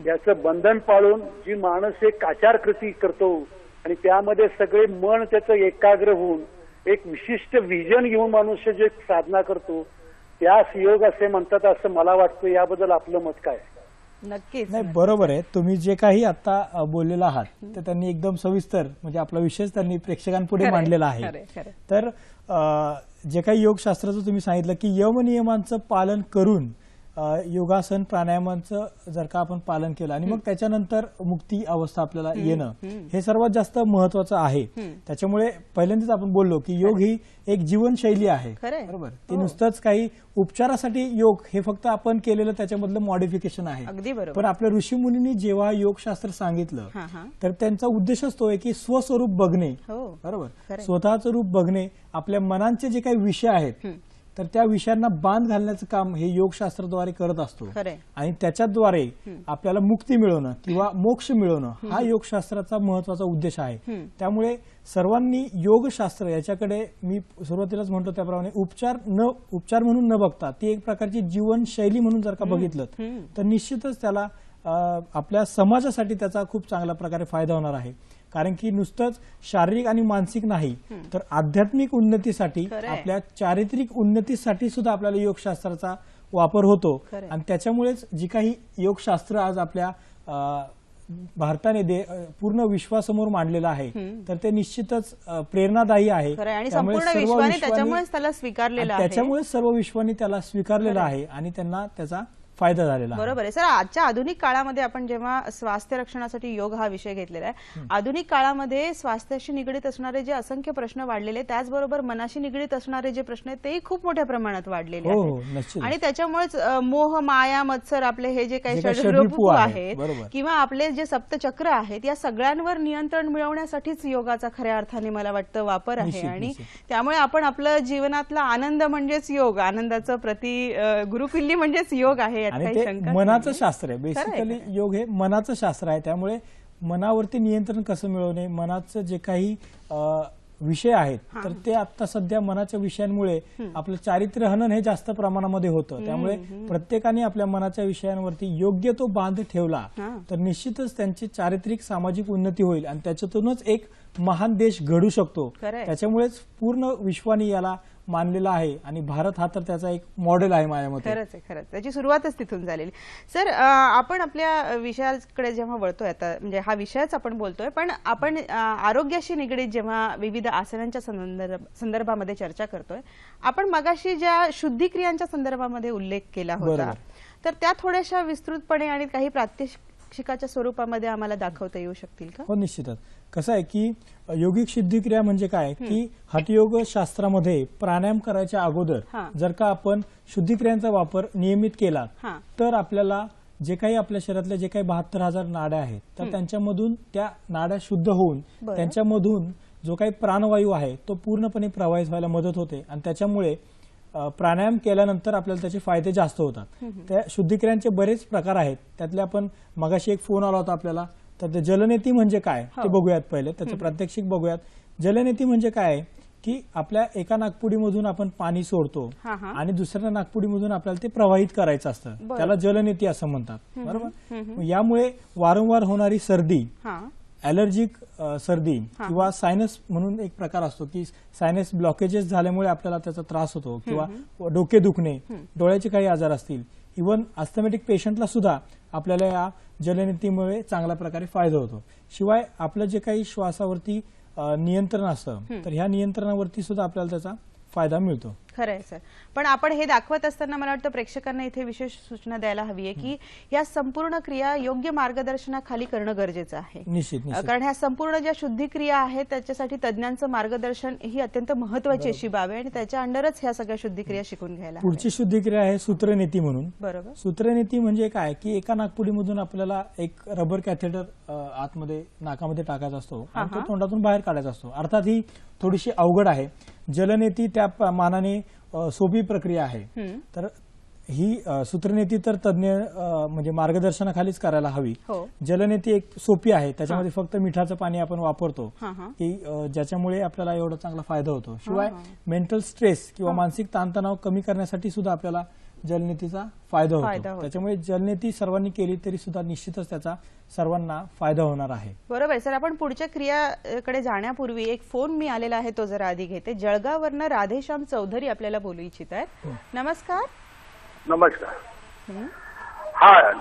याचं बंधन पाळून जी माणूस एक आचारकृती करतो आणि त्यामध्ये सगळे मन त्याचं एकाग्र होऊन एक विशिष्ट विजन घेऊन मनुष्य जे साधना करतो त्यास योग असे म्हणतात असं मला वाटतं. याबद्दल आपलं मत काय? नक्कीच. नाही, बरोबर आहे. तुम्ही जे काही आता बोललेला आहात ते त्यांनी एकदम सविस्तर म्हणजे आपला विषयच त्यांनी प्रेक्षकांपुढे मांडलेला आहे. तर जे काही योगशास्त्राचं तुम्ही सांगितलं की यम नियमांचं पालन करून योगासन प्राणायामांचं जर का आपण पालन केलं आणि मग त्याच्यानंतर मुक्ती अवस्था आपल्याला येणं हे सर्वात जास्त महत्वाचं आहे. त्याच्यामुळे पहिल्यांदाच आपण बोललो की योग ही एक जीवनशैली आहे. बरोबर. ती नुसतंच काही उपचारासाठी योग हे फक्त आपण केलेलं त्याच्यामधलं मॉडिफिकेशन आहे. पण आपल्या ऋषीमुनींनी जेव्हा योगशास्त्र सांगितलं तर त्यांचा उद्देशच तो आहे की स्वस्वरूप बघणे. बरोबर. स्वतःचं रूप बघणे, आपल्या मनांचे जे काही विषय आहेत तर त्या विषयांना बांध घालण्याचं काम हे योगशास्त्राद्वारे करत असतो. आणि त्याच्याद्वारे आपल्याला मुक्ती मिळवणं किंवा मोक्ष मिळवणं हा योगशास्त्राचा महत्वाचा उद्देश आहे. त्यामुळे सर्वांनी योगशास्त्र याच्याकडे मी सुरुवातीलाच म्हणतो त्याप्रमाणे उपचार म्हणून न बघता ती एक प्रकारची जीवनशैली म्हणून जर का बघितलं तर निश्चितच त्याला आपल्या समाजासाठी त्याचा खूप चांगल्या प्रकारे फायदा होणार आहे. कारण की नुसतंच शारीरिक आणि मानसिक नाही तर आध्यात्मिक उन्नतीसाठी, आपल्या चारित्रिक उन्नतीसाठी सुद्धा आपल्याला योगशास्त्राचा वापर होतो. आणि त्याच्यामुळेच जी काही योगशास्त्र आज आपल्या भारताने पूर्ण विश्वासमोर मांडलेलं आहे तर ते निश्चितच प्रेरणादायी आहे. त्याच्यामुळे सर्व विश्वाने त्याला स्वीकारलेलं आहे आणि त्यांना त्याचा फायदा झालेला. बरोबर आहे सर. आजच्या आधुनिक काळामध्ये आपण जेव्हा स्वास्थ्य रक्षणासाठी योग हा विषय घेतलेला आहे, आधुनिक काळामध्ये स्वास्थ्याशी निगडीत असणारे जे असंख्य प्रश्न वाढलेले त्याचबरोबर मनाशी निगडीत असणारे जे प्रश्न आहेत तेही खूप मोठ्या प्रमाणात वाढलेले आहेत. आणि त्याच्यामुळेच मोह, माया, मत्सर आपले हे जे काही षड्रिपू आहेत किंवा आपले जे सप्तचक्र आहेत या सगळ्यांवर नियंत्रण मिळवण्यासाठीच योगाचा खऱ्या अर्थाने मला वाटतं वापर आहे. आणि त्यामुळे आपण आपलं जीवनातला आनंद म्हणजेच योग, आनंदाचं प्रति गुरुकिल्ली म्हणजेच योग आहे. आणि ते मनाचं शास्त्र आहे. बेसिकली योग हे मनाचं शास्त्र आहे. त्यामुळे मनावरती नियंत्रण कसं मिळवणे, मनाचं जे काही विषय आहेत तर ते आता सध्या मनाच्या विषयांमुळे आपलं चारित्र्य हनन हे जास्त प्रमाणामध्ये होतं. त्यामुळे प्रत्येकाने आपल्या मनाच्या विषयांवरती योग्य तो बांध ठेवला तर निश्चितच त्यांची चारित्रिक सामाजिक उन्नती होईल आणि त्याच्यातूनच एक महान देश घडू शकतो. त्याच्यामुळेच पूर्ण विश्वाने याला मानलेला आहे आणि भारत हा तर त्याचा एक मॉडेल आहे माझ्या मते. खरंच आहे, खरंच त्याची सुरुवातच तिथून झालेली. सर, आपण आपल्या विषयाकडे जेव्हा वळतोय आता म्हणजे हा विषयच आपण बोलतोय पण आपण आरोग्याशी निगडीत जेव्हा विविध आसनांच्या संदर्भामध्ये चर्चा करतोय, आपण मगाशी ज्या शुद्धिक्रियांच्या संदर्भामध्ये उल्लेख केला होता तर त्या थोड्याशा विस्तृतपणे आणि काही प्रात्यक्षिकाच्या स्वरूपामध्ये आम्हाला दाखवता येऊ शकतील का? हो, निश्चितच. कसं आहे की योगिक शुद्धिक्रिया म्हणजे काय की हठयोग शास्त्रामध्ये प्राणायाम करायच्या अगोदर जर का आपण शुद्धिक्रियांचा वापर नियमित केला तर आपल्याला जे काही आपल्या शरीरातल्या जे काही 72,000 नाड्या आहेत तर त्यांच्यामधून त्या नाड्या शुद्ध होऊन त्यांच्यामधून जो काही प्राणवायू आहे तो पूर्णपणे प्रवाहित व्हायला मदत होते आणि त्याच्यामुळे प्राणायाम केल्यानंतर आपल्याला त्याचे फायदे जास्त होतात. त्या शुद्धिक्रियांचे बरेच प्रकार आहेत. त्यातले आपण मगाशी एक फोन आला होता आपल्याला तर ते जलनेती म्हणजे काय ते बघूयात. पहिले त्याचं प्रात्यक्षिक बघूयात. जलनेती म्हणजे काय की आपल्या एका नाकपुडीमधून आपण पाणी सोडतो आणि दुसऱ्या नाकपुडीमधून आपल्याला ते प्रवाहित करायचं असतं. त्याला जलनेती असं म्हणतात. बरोबर. यामुळे वारंवार होणारी सर्दी ॲलर्जिक सर्दी किंवा सायनस म्हणून एक प्रकार असतो की सायनस ब्लॉकेजेस झाल्यामुळे आपल्याला त्याचा त्रास होतो किंवा डोके दुखणे, डोळ्याचे काही आजार असतील, इव्हन अस्थमॅटिक पेशंटला सुद्धा आपल्याला या जलनेतीमुळे चांगल्या प्रकारे फायदा होतो. शिवाय आपलं जे काही श्वासावरती नियंत्रण असतं तर ह्या नियंत्रणावरती सुद्धा आपल्याला त्याचा फायदा मिळतो. खरं आहे सर. पण आपण हे दाखवत असताना मला वाटतं प्रेक्षकांना इथे विशेष सूचना द्यायला हवी आहे की या संपूर्ण क्रिया योग्य मार्गदर्शनाखाली करणं गरजेचं आहे. निश्चित. कारण ह्या संपूर्ण ज्या शुद्धी क्रिया आहेत त्याच्यासाठी तज्ञांचं मार्गदर्शन ही अत्यंत महत्वाची अशी बाब आहे आणि त्याच्या अंडरच ह्या सगळ्या शुद्धी क्रिया शिकून घ्यायला. पुढची शुद्धी क्रिया आहे सूत्रनेती म्हणून. बरोबर. सूत्रनेती म्हणजे काय की एका नाकपुडीमधून आपल्याला एक रबर कॅथेटर आतमध्ये नाकामध्ये टाकायचा असतो आणि तो तोंडातून बाहेर काढायचा असतो. अर्थात ही थोडीशी अवघड आहे. जलनेती त्या मानाने सोपी प्रक्रिया आहे. तर ही सूत्रनेती तर तज्ञ म्हणजे मार्गदर्शनाखालीच करायला हवी. जलनेती एक सोपी आहे. त्याच्यामध्ये फक्त मिठाचं पाणी आपण वापरतो की ज्याच्यामुळे आपल्याला एवढा चांगला फायदा होतो. शिवाय मेंटल स्ट्रेस किंवा मानसिक ताणतणाव कमी करण्यासाठी सुद्धा आपल्याला जलनेतीचा फायदा होतो. त्याच्यामुळे जलनेती सर्वांनी केली तरी सुद्धा निश्चितच त्याचा सर्वांना फायदा होणार आहे. बरोबर सर. आपण पुढच्या क्रियाकडे जाण्यापूर्वी एक फोन मी आलेला आहे तो जरा आधी घेते. जळगाववरनं राधेश्याम चौधरी आपल्याला बोलू इच्छित आहेत. नमस्कार. नमस्कार. हा,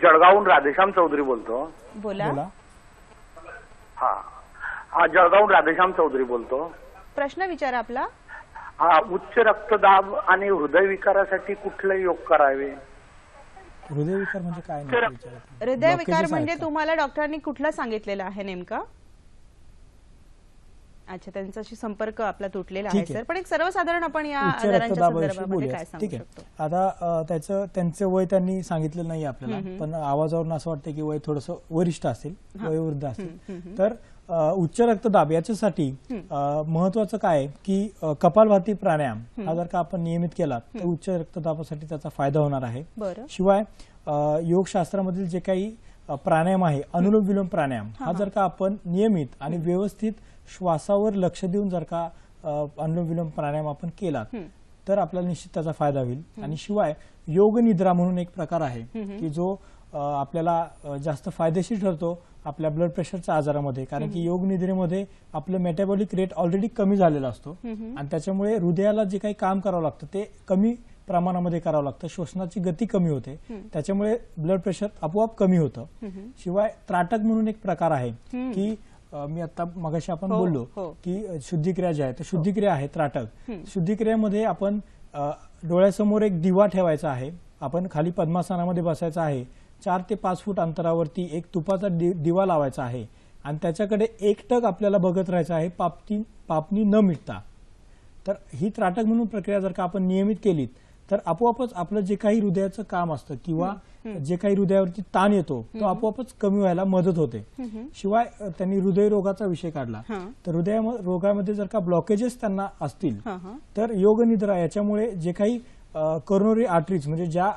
जळगावहून राधेश्याम चौधरी बोलतो. बोला. हा, जळगावहून राधेश्याम चौधरी बोलतो. प्रश्न विचारा आपला. हा, उच्च रक्तदाब आणि हृदयविकारासाठी कुठले योग करावे? हृदयविकार म्हणजे काय? हृदयविकार म्हणजे तुम्हाला डॉक्टरांनी कुठला सांगितलेला आहे नेमका? अच्छा, त्यांच्याशी संपर्क आपला तुटलेला आहे सर. पण एक सर्वसाधारण आपण या आजारांच्या संदर्भामध्ये काय सांगू शकतो? आता त्यांचं वय त्यांनी सांगितलेलं नाही आपल्याला, पण आवाजावरून असं वाटतं की वय थोडंसं वरिष्ठ असेल, वयोवृद्ध असेल. तर उच्च रक्तदाब याच्यासाठी महत्वाचं काय की कपालभाती प्राणायाम हा जर का आपण नियमित केला तर उच्च रक्तदाबासाठी त्याचा फायदा होणार आहे. शिवाय योगशास्त्रामधील जे काही प्राणायाम आहे, अनुलोम विलोम प्राणायाम हा जर का आपण नियमित आणि व्यवस्थित श्वासावर लक्ष देऊन जर का अनुलोम विलोम प्राणायाम आपण केला तर आपल्याला निश्चित त्याचा फायदा होईल. आणि शिवाय योग निद्रा म्हणून एक प्रकार आहे की जो आपल्याला जास्त फायदेशीर ठरतो आपल्या ब्लड प्रेशरच्या आजारामध्ये. कारण की योग निद्रेमध्ये आपलं मेटाबॉलिक रेट ऑलरेडी कमी झालेला असतो आणि त्याच्यामुळे हृदयाला जे काही काम करावं लागतं ते कमी प्रमाणामध्ये करावं लागतं. श्वसनाची गती कमी होते, त्याच्यामुळे ब्लड प्रेशर आपोआप कमी होतं. शिवाय त्राटक म्हणून एक प्रकार आहे की मी आता मगाशी आपण बोललो की शुद्धिक्रिया जी आहे तर शुद्धिक्रिया आहे त्राटक. शुद्धिक्रियेमध्ये आपण डोळ्यासमोर एक दिवा ठेवायचा आहे, आपण खाली पद्मासनामध्ये बसायचं आहे, 4 ते 5 फूट अंतरावरती एक तुपाचा दिवा लावायचा आहे आणि त्याच्याकडे एकटक आपल्याला बघत राहायचं आहे, पापणी न मिटता. तर ही त्राटक म्हणून प्रक्रिया जर का आपण नियमित केली तर आपोआपच आपलं जे काही हृदयाचं काम असतं किंवा जे काही हृदयावरती ताण येतो तो आपोआपच कमी व्हायला मदत होते. शिवाय त्यांनी हृदयरोगाचा विषय काढला तर हृदय रोगामध्ये जर का ब्लॉकेजेस त्यांना असतील तर योग निद्रा याच्यामुळे जे काही करोनरी आर्टरीज म्हणजे ज्या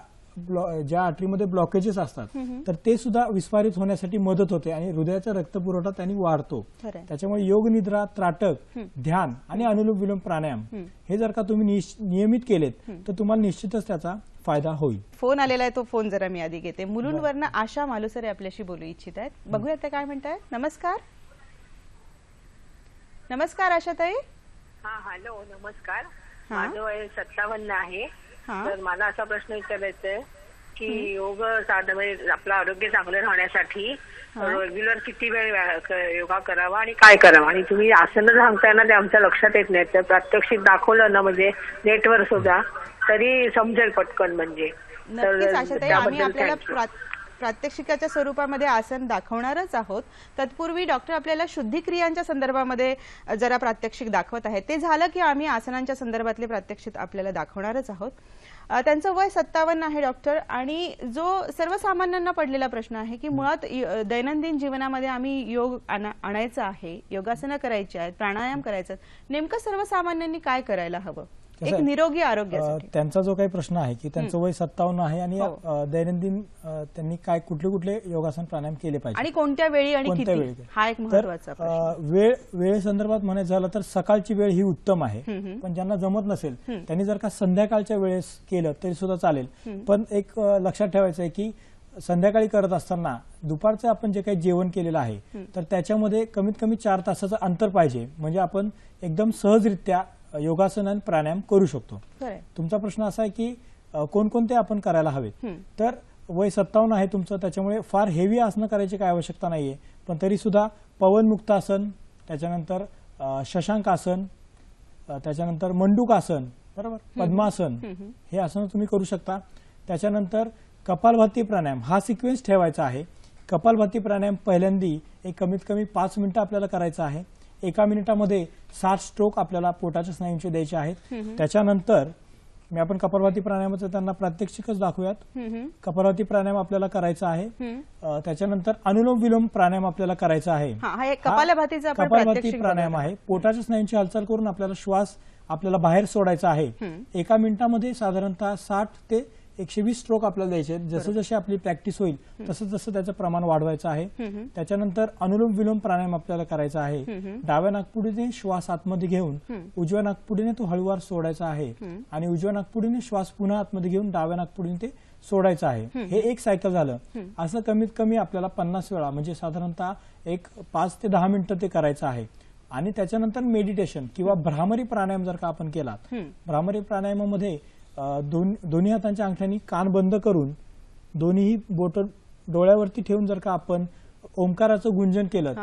आर्टरीमध्ये ब्लॉकेजेस असतात तर ते सुद्धा विस्फारित होण्यासाठी मदत होते आणि हृदयाचा रक्तपुरवठा त्यांनी वाढतो. त्याच्यामुळे योग निद्रा, त्राटक, ध्यान आणि अनुलोम विलोम प्राणायाम हे जर का तुम्ही नियमित केलेत तर तुम्हाला निश्चितच त्याचा फायदा होईल. फोन आलेला आहे, तो फोन जरा मी आधी घेते. मुलुंडवरनं आशा मालुसरे आपल्याशी बोलू इच्छित आहेत. बघूयात ते काय म्हणतायत. नमस्कार. नमस्कार आशाताई. हॅलो, नमस्कार. माझं वय 57 आहे. तर मला असा प्रश्न विचारायचा आहे की योग साधन आपलं आरोग्य चांगलं राहण्यासाठी रेग्युलर किती वेळ योगा करावा आणि काय करावं? आणि तुम्ही आसनं सांगताय ना ते आमच्या लक्षात येत नाही, तर प्रात्यक्षिक दाखवलं ना म्हणजे नेटवर सुद्धा तरी समजेल पटकन. म्हणजे नक्कीच आशाताई, आम्ही आपल्याला प्रात्यक्षिकाच्या स्वरूपामध्ये आसन दाखवणारच आहोत. तत्पूर्वी डॉक्टर आपल्याला शुद्धिक्रियांच्या संदर्भामध्ये जरा प्रात्यक्षिक दाखवत आहेत. ते झालं की आम्ही आसनांच्या संदर्भातले प्रात्यक्षिक आपल्याला दाखवणारच आहोत. त्यांचं वय 57 आहे डॉक्टर. आणि जो सर्वसामान्यांना पडलेला प्रश्न आहे की मुळात दैनंदिन जीवनामध्ये आम्ही योग आणायचा आहे, योगासनं करायची आहेत, प्राणायाम करायचं, नेमकं सर्वसामान्यांनी काय करायला हवं एक निरोगी आरोग्यासाठी? त्यांचा जो काही प्रश्न आहे की त्यांचं वय 57 आहे आणि दैनंदिन त्यांनी काय कुठले योगासन प्राणायाम केले पाहिजे आणि कोणत्या वेळी आणि किती, हा एक महत्त्वाचा प्रश्न. वेळेसंदर्भात म्हणायचं झालं तर सकाळची वेळ ही उत्तम आहे, पण ज्यांना जमत नसेल त्यांनी जर का संध्याकाळच्या वेळेस केलं तरी सुद्धा चालेल. पण एक लक्षात ठेवायचं आहे की संध्याकाळी करत असताना दुपारचं आपण जे काही जेवण केलेलं आहे तर त्याच्यामध्ये कमीत कमी 4 तासाचं अंतर पाहिजे, म्हणजे आपण एकदम सहजरित्या योगासन आणि प्राणायाम करू शकतो. तुमचा प्रश्न असा आहे की कोणकोणते आपण करायला हवेत. तर वय 57 आहे तुमचं, त्याच्यामुळे फार हेवी आसनं करायची काय आवश्यकता नाहीये, पण तरी सुद्धा पवनमुक्तासन, त्याच्यानंतर शशांकासन, त्याच्यानंतर मंडूकासन, बरोबर, पद्मासन, हे आसन तुम्ही करू शकता. त्याच्यानंतर कपालभाती प्राणायाम हा सिक्वेन्स ठेवायचा आहे. कपालभाती प्राणायाम पहिल्यांदी एक कमीत कमी 5 मिनिटं आपल्याला करायचं आहे. 1 मिनिटामध्ये 60 स्ट्रोक आपल्याला पोटाच्या स्नायूंचे द्यायचे आहेत. त्याच्यानंतर आपण कपालभाती प्राणायामाचं त्यांना प्रात्यक्षिकच दाखवूयात. कपालभाती प्राणायाम आपल्याला करायचा आहे. त्याच्यानंतर अनुलोम विलोम प्राणायाम आपल्याला करायचा आहे. कपालभाती प्राणायाम आहे. पोटाच्या स्नायूंची हालचाल करून आपल्याला श्वास आपल्याला बाहेर सोडायचा आहे. 1 मिनिटामध्ये साधारणतः 60 ते 120 स्ट्रोक आपल्याला द्यायचे. जसं जशी आपली प्रॅक्टिस होईल तसं जसं त्याचं प्रमाण वाढवायचं आहे. त्याच्यानंतर अनुलोम विलोम प्राणायाम आपल्याला करायचा आहे. डाव्या नाकपुडीने श्वास आतमध्ये घेऊन उजव्या नाकपुडीने तो हळूवार सोडायचा आहे आणि उजव्या नाकपुडीने श्वास पुन्हा आतमध्ये घेऊन डाव्या नाकपुडीने ते सोडायचं आहे. हे एक सायकल झालं. असं कमीत कमी आपल्याला 50 वेळा, म्हणजे साधारणतः एक 5 ते 10 मिनिटं ते करायचं आहे. आणि त्याच्यानंतर मेडिटेशन किंवा भ्रामरी प्राणायाम जर का आपण केला, भ्रामरी प्राणायामामध्ये दोन्ही हातांच्या अंगठ्यांनी कान बंद करून दोन्ही बोट डोळ्यावरती ठेवून जर का आपण ओंकाराचं गुंजन केलं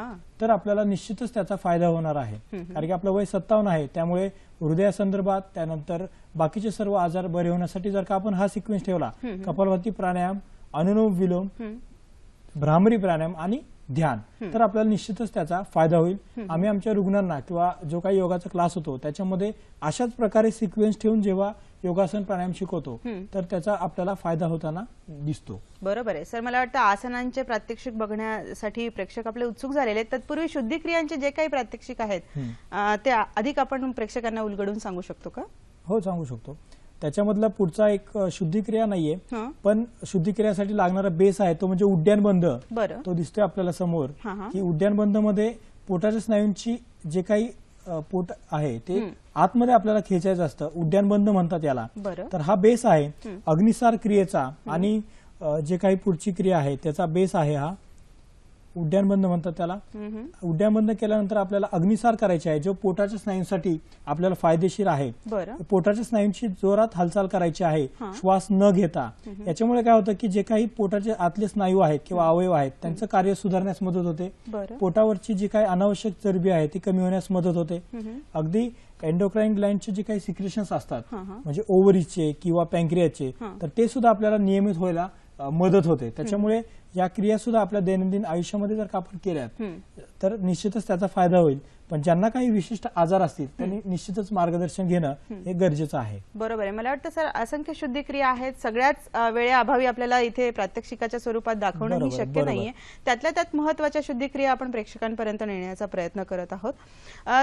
तर आपल्याला निश्चितच त्याचा फायदा होणार आहे. कारण की आपलं वय 57 आहे, त्यामुळे हृदयासंदर्भात त्यानंतर बाकीचे सर्व आजार बरे होण्यासाठी जर का आपण हा सिक्वेन्स ठेवला, कपालभाती प्राणायाम, अनुलोम विलोम, भ्रामरी प्राणायाम आणि ध्यान, तर आपल्याला निश्चितच त्याचा फायदा होईल. आम्ही आमच्या रुग्णांना किंवा जो काही योगाचा क्लास होतो त्याच्यामध्ये अशाच प्रकारे सिक्वेन्स ठेवून जेव्हा योगासन प्राणायाम शिकवतो तर त्याचा आपल्याला फायदा होताना दिसतो. बरोबर आहे सर. मला वाटतं आसनांचे प्रात्यक्षिक बघण्यासाठी प्रेक्षक आपले उत्सुक झालेले आहेत. तत्पूर्वी शुद्धिक्रियांचे जे काही प्रात्यक्षिक आहेत ते अधिक आपण प्रेक्षकांना उलगडून सांगू शकतो का? हो, सांगू शकतो. त्याच्यामधला पुढचा एक शुद्धिक्रिया नाहीये, पण शुद्धिक्रियासाठी लागणारा बेस आहे तो म्हणजे उड्डाणबंध. तो दिसतोय आपल्याला समोर की उड्डाणबंध मध्ये पोटाच्या स्नायूंची जे काही पोट आहे ते आतमध्ये आपल्याला खेचायचं असतं, उड्डाणबंध म्हणतात याला. तर हा बेस आहे अग्निसार क्रियेचा आणि जे काही पुढची क्रिया आहे त्याचा बेस आहे हा उड्डाणबंध म्हणतात त्याला. उड्डाणबंध केल्यानंतर आपल्याला अग्निसार करायचे आहे, जो पोटाच्या स्नायूंसाठी आपल्याला फायदेशीर आहे. पोटाच्या स्नायूंची जोरात हालचाल करायची आहे श्वास न घेता. याच्यामुळे काय होतं की जे काही पोटाचे आतले स्नायू आहेत किंवा अवयव आहेत त्यांचं कार्य सुधारण्यास मदत होते. पोटावरची जी काही अनावश्यक चरबी आहे ती कमी होण्यास मदत होते. अगदी एंडोक्राइन ग्लँडचे जे काही सिक्रेशन्स असतात म्हणजे ओव्हरीचे किंवा पॅन्क्रियाचे, तर ते सुद्धा आपल्याला नियमित व्हायला मदत होते. त्याच्यामुळे या क्रिया सुद्धा आपल्या दैनंदिन आयुष्यामध्ये जर का आपण केल्यात तर निश्चितच त्याचा फायदा होईल. पण ज्यांना काही विशिष्ट आजार असतील त्यांनी निश्चितच मार्गदर्शन घेणं हे गरजेचं आहे. बरोबर आहे. मला वाटतं सर असंख्य शुद्धिक्रिया आहेत, सगळ्याच वेळेअभावी आपल्याला इथे प्रात्यक्षिकाच्या स्वरूपात दाखवणं ही शक्य नाहीये. त्यातल्या त्यात महत्वाच्या शुद्धिक्रिया आपण प्रेक्षकांपर्यंत नेण्याचा प्रयत्न करत आहोत.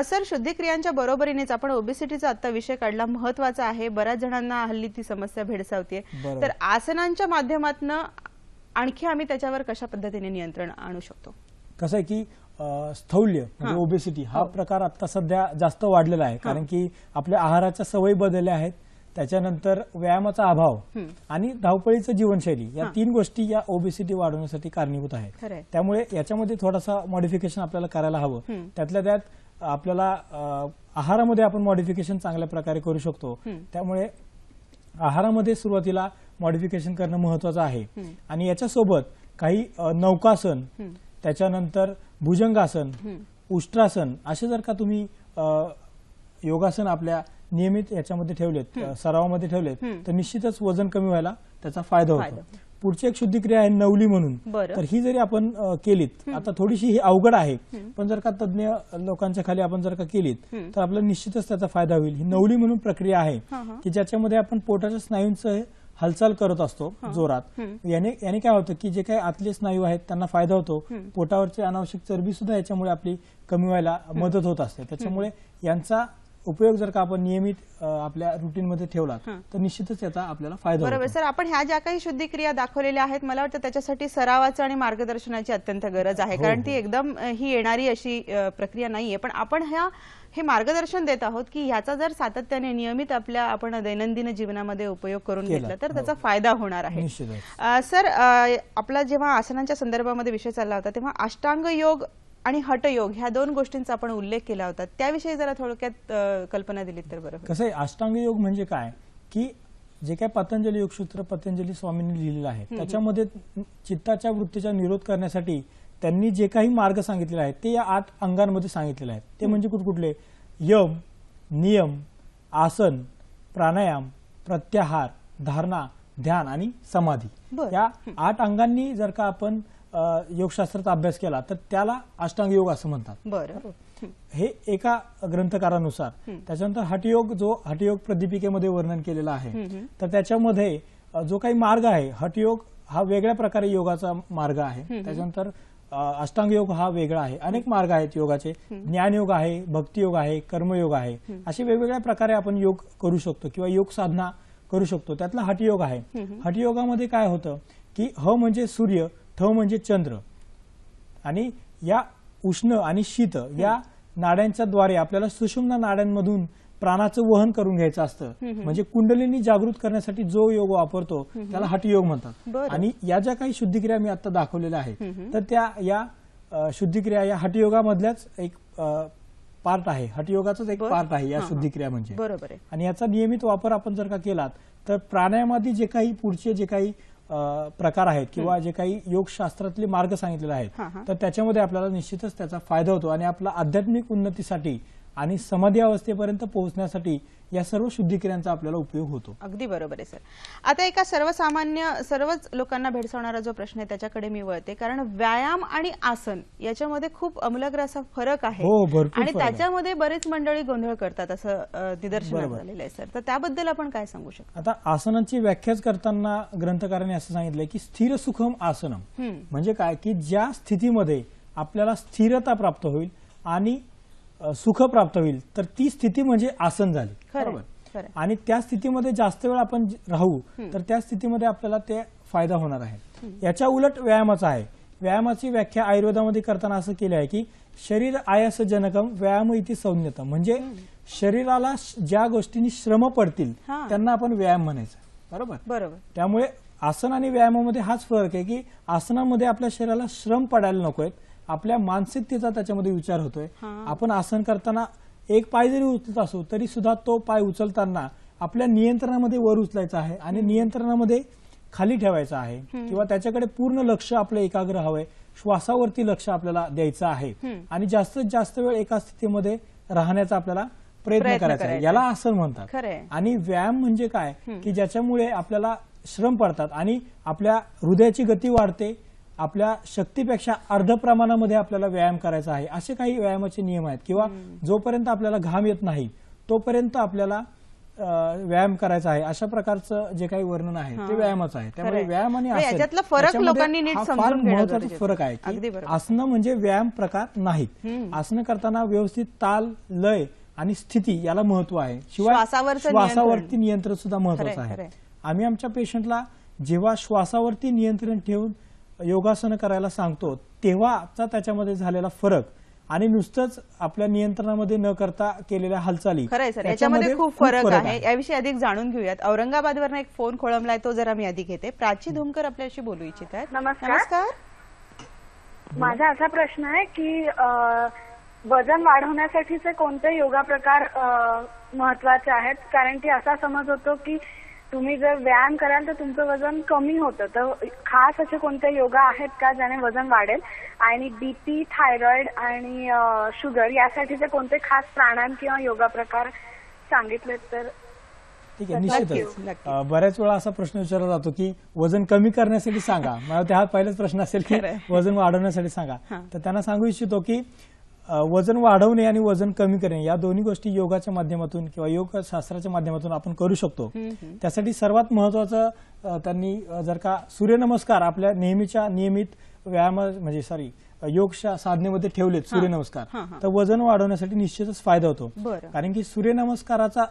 सर, शुद्धिक्रियांच्या बरोबरीनेच आपण ओबेसिटीचा आता विषय काढला, महत्वाचा आहे. बऱ्याच जणांना हल्ली ती समस्या भेडसावते. तर आसनांच्या माध्यमातून आणखी आम्ही त्याच्यावर कशा पद्धतीने नियंत्रण आणू शकतो? कसं आहे की स्थौल्य म्हणजे ओबेसिटी हा प्रकार आता सध्या जास्त वाढलेला आहे, कारण की आपल्या आहाराच्या सवयी बदलल्या आहेत, त्याच्यानंतर व्यायामाचा अभाव आणि धावपळीचं जीवनशैली, या 3 गोष्टी या ओबेसिटी वाढवण्यासाठी कारणीभूत आहेत. त्यामुळे याच्यामध्ये थोडासा मॉडिफिकेशन आपल्याला करायला हवं. त्यातल्या त्यात आपल्याला आहारामध्ये आपण मॉडिफिकेशन चांगल्या प्रकारे करू शकतो. त्यामुळे आहारामध्ये सुरुवातीला मॉडिफिकेशन करणं महत्वाचं आहे. आणि याच्यासोबत काही नौकासन, त्याच्यानंतर भुजंगासन, उष्ट्रासन असे जर का तुम्ही योगासन आपल्या नियमित याच्यामध्ये ठेवलेत, सरावामध्ये ठेवलेत, तर निश्चितच वजन कमी व्हायला त्याचा फायदा होतो. पुढची एक शुद्धिक्रिया आहे नवली म्हणून. तर ही जरी आपण केलीत, आता थोडीशी ही अवघड आहे, पण जर का तज्ञ लोकांच्या खाली आपण जर का केलीत तर आपल्याला निश्चितच त्याचा फायदा होईल. ही नवली म्हणून प्रक्रिया आहे की ज्याच्यामध्ये आपण पोटाच्या स्नायूंचं हालचाल करत असतो जोरात. याने काय होतं की जे काही आतले स्नायू आहेत त्यांना फायदा होतो. पोटावरची अनावश्यक चरबी सुद्धा याच्यामुळे आपली कमी व्हायला मदत होत असते. त्याच्यामुळे यांचा उपयोग जर का आपण नियमित आपल्या रुटीन मध्ये ठेवला तर निश्चितच याचा आपल्याला फायदा होतो. बरोबर सर. आपण ह्या ज्या काही शुद्धिक्रिया दाखवलेल्या आहेत, मला वाटतं त्याच्यासाठी सरावाचं आणि मार्गदर्शनाची अत्यंत गरज आहे, कारण ती एकदम ही येणारी अशी प्रक्रिया नाहीये. पण आपण ह्या हे मार्गदर्शन देत आहोत की ह्याचा जर सातत्याने नियमित आपण दैनंदिन जीवनामध्ये उपयोग करून घेतला तर त्याचा फायदा होणार आहे. सर, आपला जेव्हा आसनांच्या संदर्भामध्ये विषय चालला होता तेव्हा अष्टांग योग आणि हठयोग ह्या दोन गोष्टींचा आपण उल्लेख केला होता, त्याविषयी जरा थोडक्यात कल्पना दिलीत तर बरं. कसं आहे, अष्टांग योग म्हणजे काय की जे काय पतंजली योगसूत्र पतंजली स्वामींनी लिहिलेलं आहे त्याच्यामध्ये चित्ताच्या वृत्तीचा निरोध करण्यासाठी त्यांनी जे काही मार्ग सांगितलेले आहेत ते या 8 अंगांमध्ये सांगितलेले आहेत. ते म्हणजे कुठकुठले? यम, नियम, आसन, प्राणायाम, प्रत्याहार, धारणा, ध्यान आणि समाधी. या 8 अंगांनी जर का आपण योगशास्त्राचा अभ्यास केला तर त्याला अष्टांग योग असं म्हणतात. बरं. हे एका ग्रंथकारानुसार. त्याच्यानंतर हठयोग, जो हठयोग प्रदीपिकेमध्ये वर्णन केलेला आहे, तर त्याच्यामध्ये जो काही मार्ग आहे, हठयोग हा वेगळ्या प्रकारे योगाचा मार्ग आहे. त्याच्यानंतर अष्टांग योग हा वेगळा आहे. अनेक मार्ग आहेत योगाचे. ज्ञानयोग आहे, भक्तियोग आहे, कर्मयोग आहे. असे वेगवेगळ्या प्रकारे आपण योग करू शकतो किंवा योग साधना करू शकतो. त्यातला हठयोग आहे. हठयोगामध्ये काय होतं की ह म्हणजे सूर्य, ठ म्हणजे चंद्र, आणि या उष्ण आणि शीत या नाड्यांच्या द्वारे आपल्याला सुषुम्ना नाड्यांमधून प्राणाचं वहन करून घ्यायचं असतं. म्हणजे कुंडलिनी जागृत करण्यासाठी जो योग वापरतो त्याला हठयोग म्हणतात. आणि या ज्या काही शुद्धिक्रिया मी आता दाखवलेल्या आहेत तर त्या या शुद्धिक्रिया या हठयोगामधल्याच एक पार्ट आहे. हठयोगाचाच एक पार्ट आहे या शुद्धिक्रिया म्हणजे. बरोबर आहे. आणि याचा नियमित वापर आपण जर का केलात तर प्राणायामादी जे काही पुढचे जे काही प्रकार आहेत किंवा जे काही योगशास्त्रातले मार्ग सांगितलेले आहेत तर त्याच्यामध्ये आपल्याला निश्चितच त्याचा फायदा होतो आणि आपला आध्यात्मिक उन्नतीसाठी आणि समाधी अवस्थेपर्यंत पोहोचण्यासाठी या सर्व शुद्धिक्रियांचा आपल्याला उपयोग होतो. अगदी बरोबर आहे सर. आता एका सर्वच लोकांना भेडसावणारा जो प्रश्न आहे त्याच्याकडे मी वळते, कारण व्यायाम आणि आसन याच्यामध्ये खूप अमूलाग्र असा फरक आहे आणि त्याच्यामध्ये बरेच मंडळी गोंधळ करतात असं निदर्शनास आलेलं आहे सर. तर त्याबद्दल आपण काय सांगू शकतो? आता आसनांची व्याख्याच करताना ग्रंथकारांनी असं सांगितलंय की स्थिर सुखम आसनम म्हणजे काय की ज्या स्थितीमध्ये आपल्याला स्थिरता प्राप्त होईल आणि सुख प्राप्त होईल तर ती स्थिती म्हणजे आसन झाली. बरोबर. आणि त्या स्थितीमध्ये जास्त वेळ आपण राहू तर त्या स्थितीमध्ये आपल्याला ते फायदा होणार आहे. याच्या उलट व्यायामाचा आहे. व्यायामाची व्याख्या आयुर्वेदामध्ये करताना असं केलं आहे की शरीर आयासजनकम व्यायाम इति संज्ञतम, म्हणजे शरीराला ज्या गोष्टींनी श्रम पडतील त्यांना आपण व्यायाम म्हणायचं. बरोबर. त्यामुळे आसन आणि व्यायामामध्ये हाच फरक आहे की आसनामध्ये आपल्या शरीराला श्रम पडायला नकोय, आपल्या मानसिकतेचा त्याच्यामध्ये विचार होतोय. आपण आसन करताना एक पाय जरी उचलत असो तरी सुद्धा तो पाय उचलताना आपल्या नियंत्रणामध्ये वर उचलायचा आहे आणि नियंत्रणामध्ये खाली ठेवायचा आहे किंवा त्याच्याकडे पूर्ण लक्ष आपलं एकाग्र हवंय. श्वासावरती लक्ष आपल्याला द्यायचं आहे आणि जास्तीत जास्त वेळ एका स्थितीमध्ये राहण्याचा आपल्याला प्रयत्न करायचा आहे. याला आसन म्हणतात. आणि व्यायाम म्हणजे काय की ज्याच्यामुळे आपल्याला श्रम पडतात आणि आपल्या हृदयाची गती वाढते, आपल्या शक्तीपेक्षा अर्ध प्रमाणामध्ये आपल्याला व्यायाम करायचा आहे. असे काही व्यायामाचे नियम आहेत. किंवा जोपर्यंत आपल्याला घाम येत नाही तोपर्यंत आपल्याला व्यायाम करायचा आहे. अशा प्रकारचं जे काही वर्णन आहे ते व्यायामाचं आहे. त्यामुळे व्यायाम आणि आसन फार महत्वाचा फरक आहे की आसनं म्हणजे व्यायाम प्रकार नाहीत. आसनं करताना व्यवस्थित ताल, लय आणि स्थिती याला महत्व आहे. शिवाय श्वासावरती नियंत्रण सुद्धा महत्वाचं आहे. आम्ही आमच्या पेशंटला जेव्हा श्वासावरती नियंत्रण ठेवून योगासनं करायला सांगतो तेव्हाचा त्याच्यामध्ये झालेला फरक आणि नुसतंच आपल्या नियंत्रणामध्ये न करता केलेल्या हालचाली, खरंय सर, याच्यामध्ये खूप फरक आहे. याविषयी अधिक जाणून घेऊयात. औरंगाबादवरून एक फोन खोळंबलाय, तो जरा मी आधी घेते. प्राची धुमकर आपल्याशी बोलू इच्छित आहेत. नमस्कार. माझा असा प्रश्न आहे की वजन वाढवण्यासाठीचे कोणते योगा प्रकार महत्वाचे आहेत? कारण की असा समज होतो की तुम्ही जर व्यायाम कराल तर तुमचं वजन कमी होतं, तर खास असे कोणते योगा आहेत का ज्याने वजन वाढेल? आणि बीपी, थायरॉइड आणि शुगर यासाठीचे कोणते खास प्राणायाम किंवा योगा प्रकार सांगितलेत तर? ठीक आहे, निश्चितच. बऱ्याच वेळा असा प्रश्न विचारला जातो की वजन कमी करण्यासाठी सांगा. मला ते हा पहिलाच प्रश्न असेल की वजन वाढवण्यासाठी सांगा. तर त्यांना सांगू इच्छितो की वजन वाढवणे आणि वजन कमी करणे या दोन्ही गोष्टी योगाच्या माध्यमातून किंवा योग शास्त्राच्या माध्यमातून आपण करू शकतो. त्यासाठी सर्वात महत्वाचं त्यांनी जर का सूर्यनमस्कार आपल्या नियमित व्यायाम म्हणजे योग साधनेमध्ये ठेवलेत सूर्यनमस्कार, तर वजन वाढवण्यासाठी निश्चितच फायदा होतो. कारण की सूर्यनमस्काराचा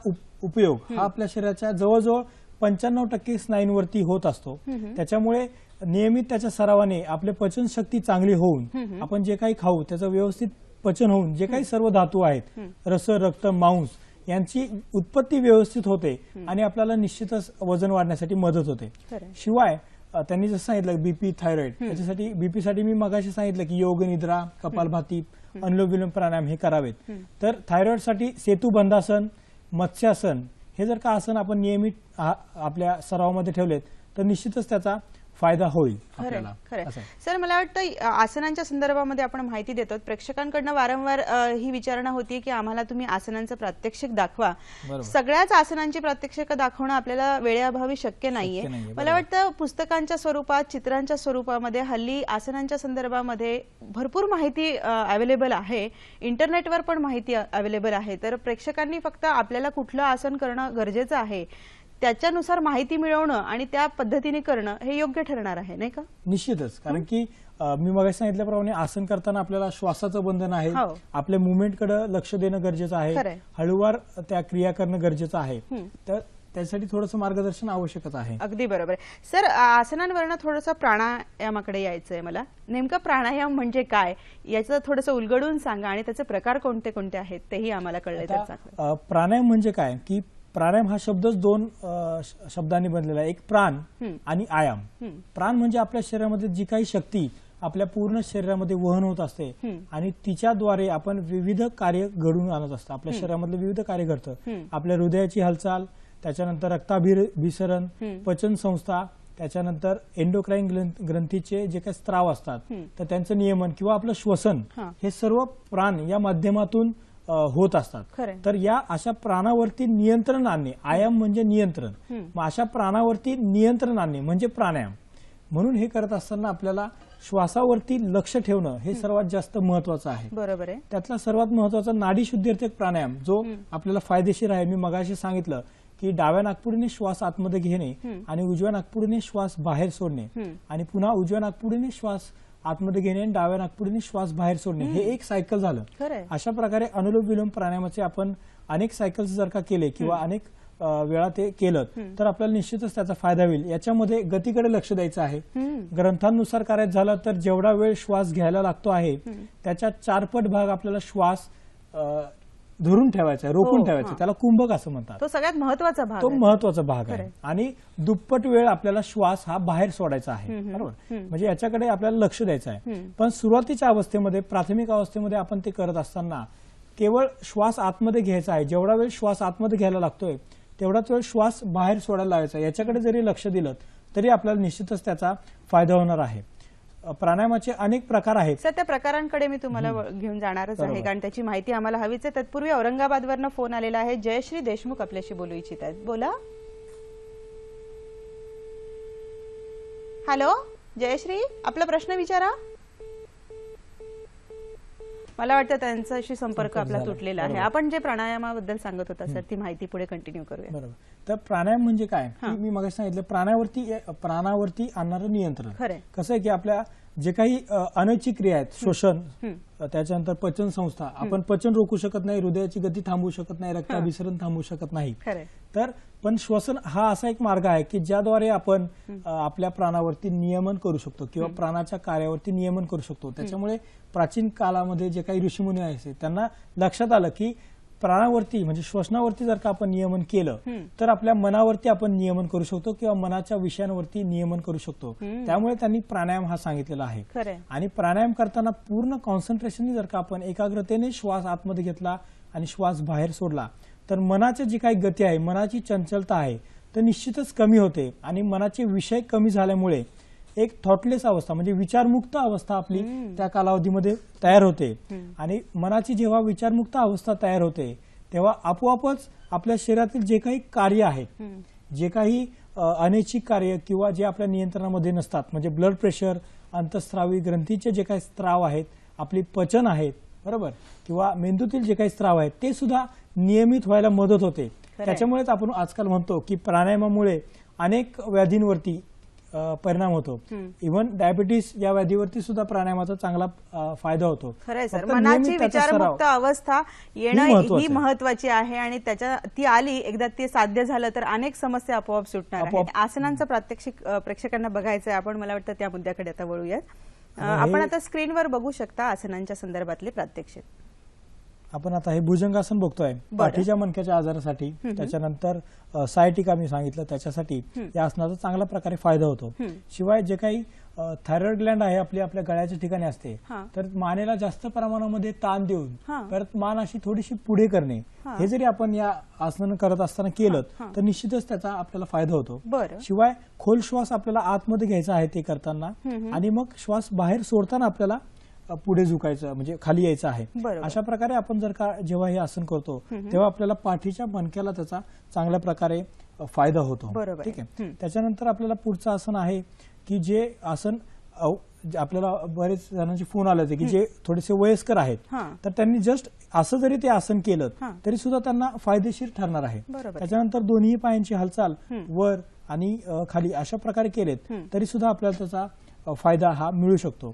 उपयोग हा आपल्या शरीराच्या जवळजवळ 95% स्नायूंवरती होत असतो. त्याच्यामुळे नियमित त्याच्या सरावाने आपली पचनशक्ती चांगली होऊन आपण जे काही खाऊ त्याचं व्यवस्थित पचन होऊन जे काही सर्व धातू आहेत, रस, रक्त, मांस यांची उत्पत्ती व्यवस्थित होते आणि आपल्याला निश्चितच वजन वाढण्यासाठी मदत होते. शिवाय त्यांनी जसं सांगितलं बीपी, थायरॉइड, त्याच्यासाठी बीपी साठी मी मगाशी सांगितलं की योग निद्रा, कपालभाती, अनुलोम विलोम प्राणायाम हे करावेत. तर थायरॉइड साठी सेतुबंधासन, मत्स्यासन हे जर का आसन आपण नियमित आपल्या सरावामध्ये ठेवलेत तर निश्चितच त्याचा फायदा होईल आपल्याला. सर, मला वाटतं आसनांच्या संदर्भामध्ये आपण माहिती देतो. प्रेक्षकांकडनं वारंवार ही विचारणा होती की आम्हाला तुम्ही आसनांचं प्रात्यक्षिक दाखवा. सगळ्याच आसनांची प्रात्यक्षिक दाखवणं आपल्याला वेळेअभावी शक्य नाहीये. मला वाटतं पुस्तकांच्या स्वरूपात, चित्रांच्या स्वरूपामध्ये हल्ली आसनांच्या संदर्भामध्ये भरपूर माहिती अवेलेबल आहे. इंटरनेटवर पण माहिती अवेलेबल आहे. तर प्रेक्षकांनी फक्त आपल्याला कुठलं आसन करणं गरजेचं आहे त्याच्यानुसार माहिती मिळवणं आणि त्या पद्धतीने करणं हे योग्य ठरणार आहे, नाही का? निश्चितच. कारण की मी मगाशी सांगितल्याप्रमाणे आसन करताना आपल्याला श्वासाचं बंधन आहे, आपल्या मुवमेंटकडे लक्ष देणं गरजेचं आहे, हळूवार त्या क्रिया करणं गरजेचं आहे. तर त्यासाठी थोडंसं मार्गदर्शन आवश्यकच आहे. अगदी बरोबर. सर, आसनांवरनं थोडंसं प्राणायामाकडे यायचंय मला. नेमकं प्राणायाम म्हणजे काय याचं थोडंसं उलगडून सांगा आणि त्याचे प्रकार कोणते कोणते आहेत तेही आम्हाला कळले तर चांगलं. प्राणायाम म्हणजे काय की प्राणायाम हा शब्दच दोन शब्दांनी बनलेला आहे. एक प्राण आणि आयाम. प्राण म्हणजे आपल्या शरीरामध्ये जी काही शक्ती आपल्या पूर्ण शरीरामध्ये वहन होत असते आणि तिच्याद्वारे आपण विविध कार्य घडून आणत असतो. आपल्या शरीरामधलं विविध कार्य घडतं. आपल्या हृदयाची हालचाल, त्याच्यानंतर रक्ताभिसरण, पचन संस्था, त्याच्यानंतर एंडोक्राईन ग्रंथीचे जे काही स्त्राव असतात तर त्यांचं नियमन किंवा आपलं श्वसन हे सर्व प्राण या माध्यमातून होत असतात. तर या अशा प्राणावरती नियंत्रण आणणे, आयाम म्हणजे नियंत्रण, मग अशा प्राणावरती नियंत्रण आणणे म्हणजे प्राणायाम. म्हणून हे करत असताना आपल्याला श्वासावरती लक्ष ठेवणं हे सर्वात जास्त महत्वाचं आहे. बरोबर आहे. त्यातला सर्वात महत्वाचा नाडी शुद्धीर्थक प्राणायाम जो आपल्याला फायदेशीर आहे. मी मगाशी सांगितलं की डाव्या नाकपुडीने श्वास आतमध्ये घेणे आणि उजव्या नाकपुडीने श्वास बाहेर सोडणे आणि पुन्हा उजव्या नाकपुडीने श्वास आतमध्ये घेणे आणि डाव्या नाकपुडीने श्वास बाहेर सोडणे हे एक सायकल झालं. अशा प्रकारे अनुलोम विलोम प्राणायामाचे आपण अनेक सायकल्स जर का केले किंवा अनेक वेळा ते केलं तर आपल्याला निश्चितच त्याचा फायदा होईल. याच्यामध्ये गतीकडे लक्ष द्यायचं आहे. ग्रंथांनुसार करायचं झालं तर जेवढा वेळ श्वास घ्यायला लागतो आहे त्याच्या 4 पट भाग आपल्याला श्वास धरून ठेवायचा, रोखून ठेवायचा. त्याला कुंभक असं म्हणतात. तो सगळ्यात महत्वाचा भाग, तो महत्वाचा भाग आहे. आणि दुप्पट वेळ आपल्याला श्वास हा बाहेर सोडायचा आहे. बरोबर. म्हणजे याच्याकडे आपल्याला लक्ष द्यायचं आहे. पण सुरुवातीच्या अवस्थेमध्ये, प्राथमिक अवस्थेमध्ये आपण ते करत असताना केवळ श्वास आतमध्ये घ्यायचा आहे. जेवढा वेळ श्वास आतमध्ये घ्यायला लागतोय तेवढाच वेळ श्वास बाहेर सोडायला लावायचा. याच्याकडे जरी लक्ष दिलं तरी आपल्याला निश्चितच त्याचा फायदा होणार आहे. प्राणायामाचे अनेक प्रकार आहेत. सर, त्या प्रकारांकडे मी तुम्हाला घेऊन जाणारच आहे कारण त्याची माहिती आम्हाला हवीच आहे. तत्पूर्वी औरंगाबादवरनं फोन आलेला आहे. जयश्री देशमुख आपल्याशी बोलू इच्छित आहेत. बोला. हॅलो जयश्री, आपला प्रश्न विचारा. मला वाटतं त्यांच्याशी संपर्क आपला तुटलेला आहे. आपण जे प्राणायामाबद्दल सांगत होता सर ती माहिती पुढे कंटिन्यू करूया. बरोबर. तर प्राणायाम म्हणजे काय मी मगाशी सांगितलं, प्राणावरती आणणारं नियंत्रण. कसं आहे की आपल्या जे काही अनैच्छिक क्रिया आहेत, श्वसन, त्याच्यानंतर पचन संस्था, आपण पचन रोखू शकत नाही, हृदयाची गती थांबवू शकत नाही, रक्ताभिसरण थांबवू शकत नाही. तर पण श्वसन हा असा एक मार्ग आहे की ज्याद्वारे आपण आपल्या प्राणावरती नियमन करू शकतो किंवा प्राणाच्या कार्यावरती नियमन करू शकतो. त्याच्यामुळे प्राचीन काळामध्ये जे काही ऋषीमुनी आहेत त्यांना लक्षात आलं की प्राणावरती म्हणजे श्वसनावरती जर का आपण नियमन केलं तर आपल्या मनावरती आपण नियमन करू शकतो किंवा मनाच्या विषयांवरती नियमन करू शकतो. त्यामुळे त्यांनी प्राणायाम हा सांगितलेला आहे. आणि प्राणायाम करताना पूर्ण कॉन्सन्ट्रेशन जर का आपण एकाग्रतेने श्वास आतमध्ये घेतला आणि श्वास बाहेर सोडला तर मनाची जी काही गती आहे, मनाची चंचलता आहे तर निश्चितच कमी होते आणि मनाचे विषय कमी झाल्यामुळे एक थॉटलेस अवस्था म्हणजे विचारमुक्त अवस्था आपली त्या कालावधीमध्ये तयार होते. आणि मनाची जेव्हा विचारमुक्त अवस्था तयार होते तेव्हा आपोआपच आपल्या शरीरातील जे काही कार्य आहेत, जे काही अनैच्छिक कार्य किंवा जे आपल्या नियंत्रणामध्ये नसतात म्हणजे ब्लड प्रेशर, अंतःस्रावी ग्रंथीचे जे काही स्त्राव आहेत, आपली पचन आहेत, बरोबर, किंवा मेंदूतील जे काही स्त्राव आहेत ते सुद्धा नियमित व्हायला मदत होते. त्याच्यामुळेच आपण आजकाल म्हणतो की प्राणायामामुळे अनेक व्याधींवरती परिणाम होतो. इव्हन डायबिटीस या व्याधीवरती सुद्धा प्राणायामाचा चांगला फायदा होतो. खरंय सर, मनाची विचारमुक्त अवस्था येणं ही महत्वाची आहे आणि ती आली एकदा ते साध्य झालं तर अनेक समस्या आपोआप सुटणार आहेत. आसनांचं प्रात्यक्षिक प्रेक्षकांना बघायचंय आपण, मला वाटतं त्या मुद्द्याकडे आता वळूयात. आपण आता स्क्रीनवर बघू शकता आसनांच्या संदर्भातले प्रात्यक्षिक. आपण आता हे भुजंगासन बघतोय पाठीच्या मणक्याच्या आजारासाठी. त्याच्यानंतर सायटिका मी सांगितलं त्याच्यासाठी या आसनाचा चांगल्या प्रकारे फायदा होतो. शिवाय जे काही थायरॉइड ग्लँड आहे आपल्या गळ्याच्या ठिकाणी असते, तर मानेला जास्त प्रमाणामध्ये ताण देऊन परत मान अशी थोडीशी पुढे करणे, हे जरी आपण या आसन करत असताना केलं तर निश्चितच त्याचा आपल्याला फायदा होतो. शिवाय खोल श्वास आपल्याला आतमध्ये घ्यायचा आहे ते करताना, आणि मग श्वास बाहेर सोडताना आपल्याला पुढे झुकायचं म्हणजे खाली यायचं आहे. अशा प्रकारे आपण जर का जेव्हा हे आसन करतो तेव्हा आपल्याला पाठीच्या मणक्याला त्याचा चांगल्या प्रकारे फायदा होतो. ठीक आहे. त्याच्यानंतर आपल्याला पुढचं आसन आहे की जे आसन आपल्याला बरेच जणांचे फोन आले होते की जे थोडेसे वयस्कर आहेत, तर त्यांनी जस्ट असं जरी ते आसन केलं तरी सुद्धा त्यांना फायदेशीर ठरणार आहे. त्याच्यानंतर दोन्ही पायांची हालचाल वर आणि खाली अशा प्रकारे केलेत तरी सुद्धा आपल्याला त्याचा फायदा हा मिळू शकतो.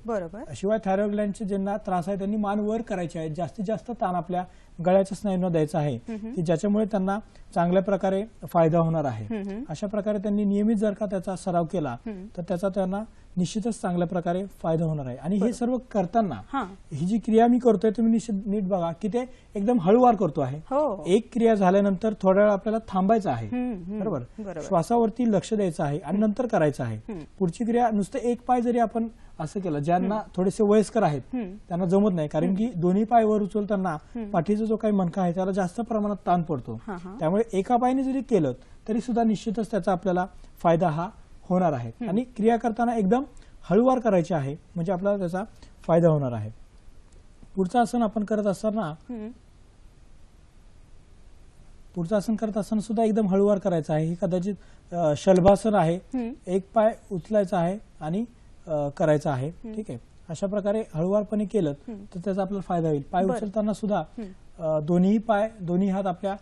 शिवाय थायरॉइड ग्लँडचे ज्यांना त्रास आहे त्यांनी मान वर करायचे आहे, जास्तीत जास्त ताण आपल्या गळ्याच्या स्नायूंना द्यायचा आहे की ज्याच्यामुळे त्यांना चांगल्या प्रकारे फायदा होणार आहे. अशा प्रकारे त्यांनी नियमित जर का त्याचा सराव केला तर त्याचा त्यांना निश्चितच चांगल्या प्रकारे फायदा होणार आहे. आणि हे सर्व करताना ही जी क्रिया मी करतोय तुम्ही निश्चित नीट बघा की ते एकदम हळूवार करतो आहे. एक क्रिया झाल्यानंतर थोड्या वेळ आपल्याला थांबायचं आहे, बरोबर, श्वासावरती लक्ष द्यायचं आहे आणि नंतर करायचं आहे. पुढची क्रिया नुसतं एक पाय जरी आपण असं केलं, ज्यांना थोडेसे वयस्कर आहेत त्यांना जमत नाही, कारण की दोन्ही पाय वर उचलताना पाठीचा जो काही मणका आहे त्याला जास्त प्रमाणात ताण पडतो. त्यामुळे एका पायाने जरी केलं तरी सुद्धा निश्चितच त्याचा आपल्याला फायदा हा होणार आहे. आणि क्रिया करताना एकदम हळूवार करायची आहे म्हणजे आपल्याला त्याचा फायदा होणार आहे. पुढचं आसन आपण करत असताना सुद्धा एकदम हळूवार करायचं आहे. हे कदाचित शलभासन आहे. एक पाय उचलायचा आहे आणि करायचा आहे. ठीक आहे. अशा प्रकारे हळूवारपणे केलं तर त्याचा आपल्याला फायदा होईल. पाय उचलताना सुद्धा दोन्ही हात आपल्या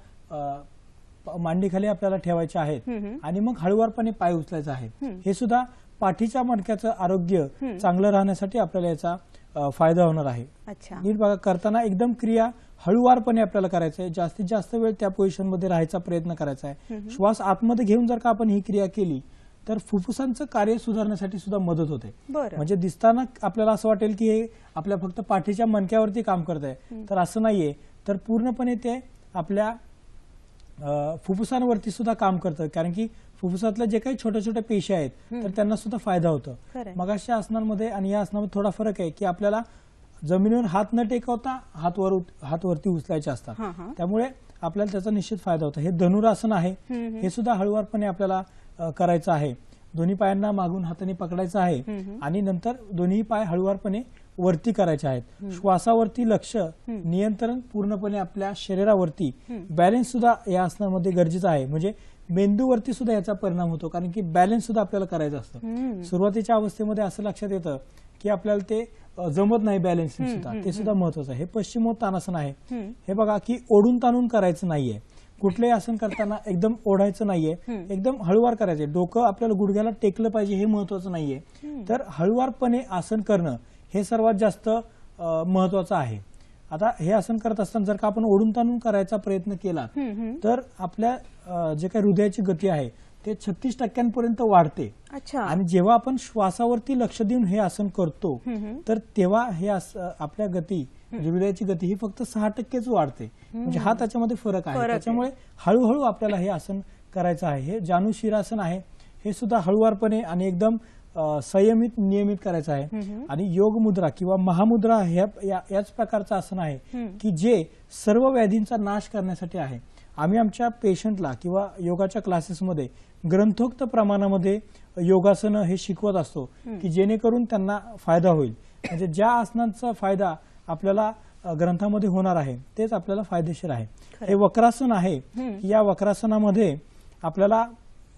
मांडीखाली आपल्याला ठेवायचे आहेत आणि मग हळूवारपणे पाय उचलायचा आहे. हे सुद्धा पाठीच्या मणक्याचं आरोग्य चांगलं राहण्यासाठी आपल्याला याचा फायदा होणार आहे. नीट बघा, करताना एकदम क्रिया हळूवारपणे आपल्याला करायचं आहे. जास्तीत जास्त वेळ त्या पोझिशन मध्ये राहायचा प्रयत्न करायचा आहे. श्वास आतमध्ये घेऊन जर का आपण ही क्रिया केली तर फुफ्फुसांचं कार्य सुधारण्यासाठी सुद्धा मदत होते. म्हणजे दिसताना आपल्याला असं वाटेल की हे आपल्या फक्त पाठीच्या मणक्यावरती काम करत आहे, तर असं नाहीये. तर पूर्णपणे ते आपल्या फुफ्फुसांवरती सुद्धा काम करतं, कारण की फुफ्फुसातल्या जे काही छोट्या छोट्या पेशी आहेत तर त्यांना सुद्धा फायदा होतो. मगाच्या आसनांमध्ये आणि या आसनामध्ये थोडा फरक आहे की आपल्याला जमिनीवर हात न टेकवता हात वरती उचलायचे असतात, त्यामुळे आपल्याला त्याचा निश्चित फायदा होतो. हे धनुरासन आहे. हे सुद्धा हळूवारपणे आपल्याला करायचं आहे. दोन्ही पायांना मागून हाताने पकडायचं आहे आणि नंतर दोन्ही पाय हळूवारपणे वरती करायचे आहेत. श्वासावरती लक्ष, नियंत्रण पूर्णपणे आपल्या शरीरावरती, बॅलन्स सुद्धा या आसनामध्ये गरजेचं आहे. म्हणजे मेंदूवरती सुद्धा याचा परिणाम होतो, कारण की बॅलन्स सुद्धा आपल्याला करायचं असतं. सुरुवातीच्या अवस्थेमध्ये असं लक्षात येतं की आपल्याला ते जमत नाही बॅलन्सिंग सुद्धा, ते सुद्धा महत्वाचं आहे. हे पश्चिमोत्तानासन आहे. हे बघा की ओढून ताणून करायचं नाहीये. कुठलंही आसन करताना एकदम ओढायचं नाहीये, एकदम हळूवार करायचे. डोकं आपल्याला गुडघ्याला टेकलं पाहिजे हे महत्वाचं नाहीये. तर हळूवारपणे आसन करणं हे सर्वात जास्त महत्वाचं आहे. आता हे आसन करत असताना जर का आपण ओढून ताणून करायचा प्रयत्न केला तर आपल्या जे काही हृदयाची गती आहे ते 36% वाढते. आणि जेव्हा आपण श्वासावरती लक्ष देऊन हे आसन करतो तर तेव्हा हे आपल्या गती म्हणजे हृदयाची गती ही फक्त 6%च वाढते. म्हणजे हा त्याच्यामध्ये फरक आहे. त्याच्यामुळे हळूहळू आपल्याला हे आसन करायचं आहे. हे जानु शिरासन आहे. हे सुद्धा हळूवारपणे आणि एकदम संयमित नियमित करायचं आहे. आणि योग मुद्रा किंवा महामुद्रा याच प्रकारचं आसन आहे की जे सर्व व्याधींचा नाश करण्यासाठी आहे. आम्ही आमच्या पेशंटला किंवा योगाच्या क्लासेसमध्ये ग्रंथोक्त प्रमाणामध्ये योगासनं हे शिकवत असतो की जेणेकरून त्यांना फायदा होईल. म्हणजे ज्या आसनांचा फायदा आपल्याला ग्रंथामध्ये होणार आहे तेच आपल्याला फायदेशीर आहे. हे वक्रासन आहे. या वक्रासनामध्ये आपल्याला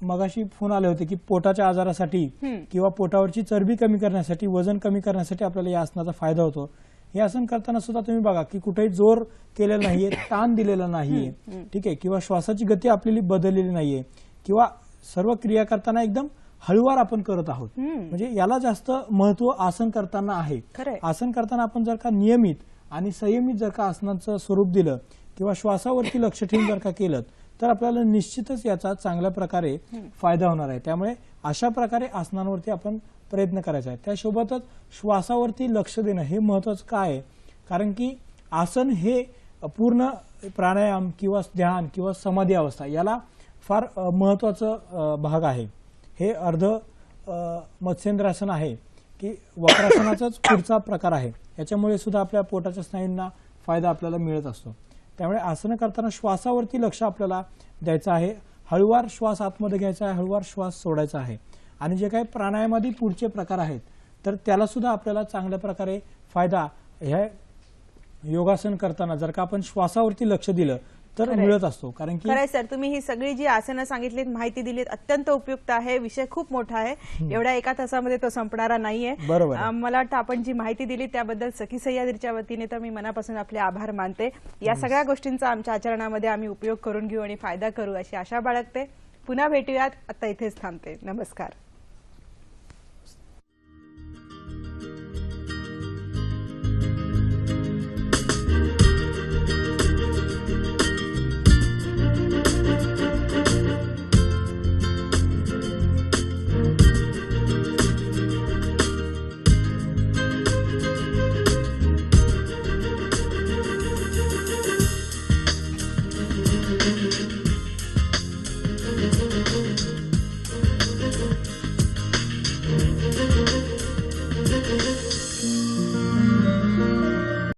मगाशी फोन आले होते की पोटाच्या आजारासाठी किंवा पोटावरची चरबी कमी करण्यासाठी, वजन कमी करण्यासाठी आपल्याला या आसनाचा फायदा होतो. हे आसन करताना सुद्धा तुम्ही बघा की कुठेही जोर केलेला नाहीये, ताण दिलेला नाहीये, ठीक आहे, किंवा श्वासाची गती आपली बदललेली नाहीये, किंवा सर्व क्रिया करताना एकदम हळूवार आपण करत आहोत. म्हणजे याला जास्त महत्व आसन करताना आहे. आसन करताना आपण जर का नियमित आणि संयमित जर का आसनाचं स्वरूप दिलं किंवा श्वासावरती लक्ष ठेवून जर का केलं तर आपल्याला निश्चितच याचा चांगल्या प्रकारे फायदा होणार आहे. त्यामुळे अशा प्रकारे आसनांवरती आपण प्रयत्न करायचा आहे. त्यासोबतच श्वासावरती लक्ष देणं हे महत्वाचं काय आहे, कारण की आसन हे पूर्ण प्राणायाम किंवा ध्यान किंवा समाधी अवस्था याला फार महत्वाचं भाग आहे. हे अर्ध मत्स्येंद्रासन आहे की वक्रासनाचाच पुढचा प्रकार आहे. याच्यामुळे सुद्धा आपल्या पोटाच्या स्नायूंना फायदा आपल्याला मिळत असतो. त्यामुळे आसन करताना श्वासावरती लक्ष आपल्याला द्यायचं आहे. हळूवार श्वास आतमध्ये घ्यायचा आहे, हळूवार श्वास सोडायचा आहे. आणि जे काही प्राणायामादी पुढचे प्रकार आहेत तर त्याला सुद्धा आपल्याला चांगल्या प्रकारे फायदा ह्या योगासन करताना जर का आपण श्वासावरती लक्ष दिलं तर मिळत असतो. कारण की खरंय सर, तुम्ही ही सगळी जी आसनं सांगितलीत, माहिती दिलीत, अत्यंत उपयुक्त आहे. विषय खूप मोठा आहे, एवढ्या एका तासामध्ये तो संपणारा नाहीये. मला वाटतं आपण जी माहिती दिली त्याबद्दल सखी सह्याद्रीच्या वतीने तर मी मनापासून आपले आभार मानते. या सगळ्या गोष्टींचा आमच्या आचरणामध्ये आम्ही उपयोग करून घेऊ आणि फायदा करू अशी आशा बाळगते. पुन्हा भेटूयात. आता इथेच थांबते. नमस्कार.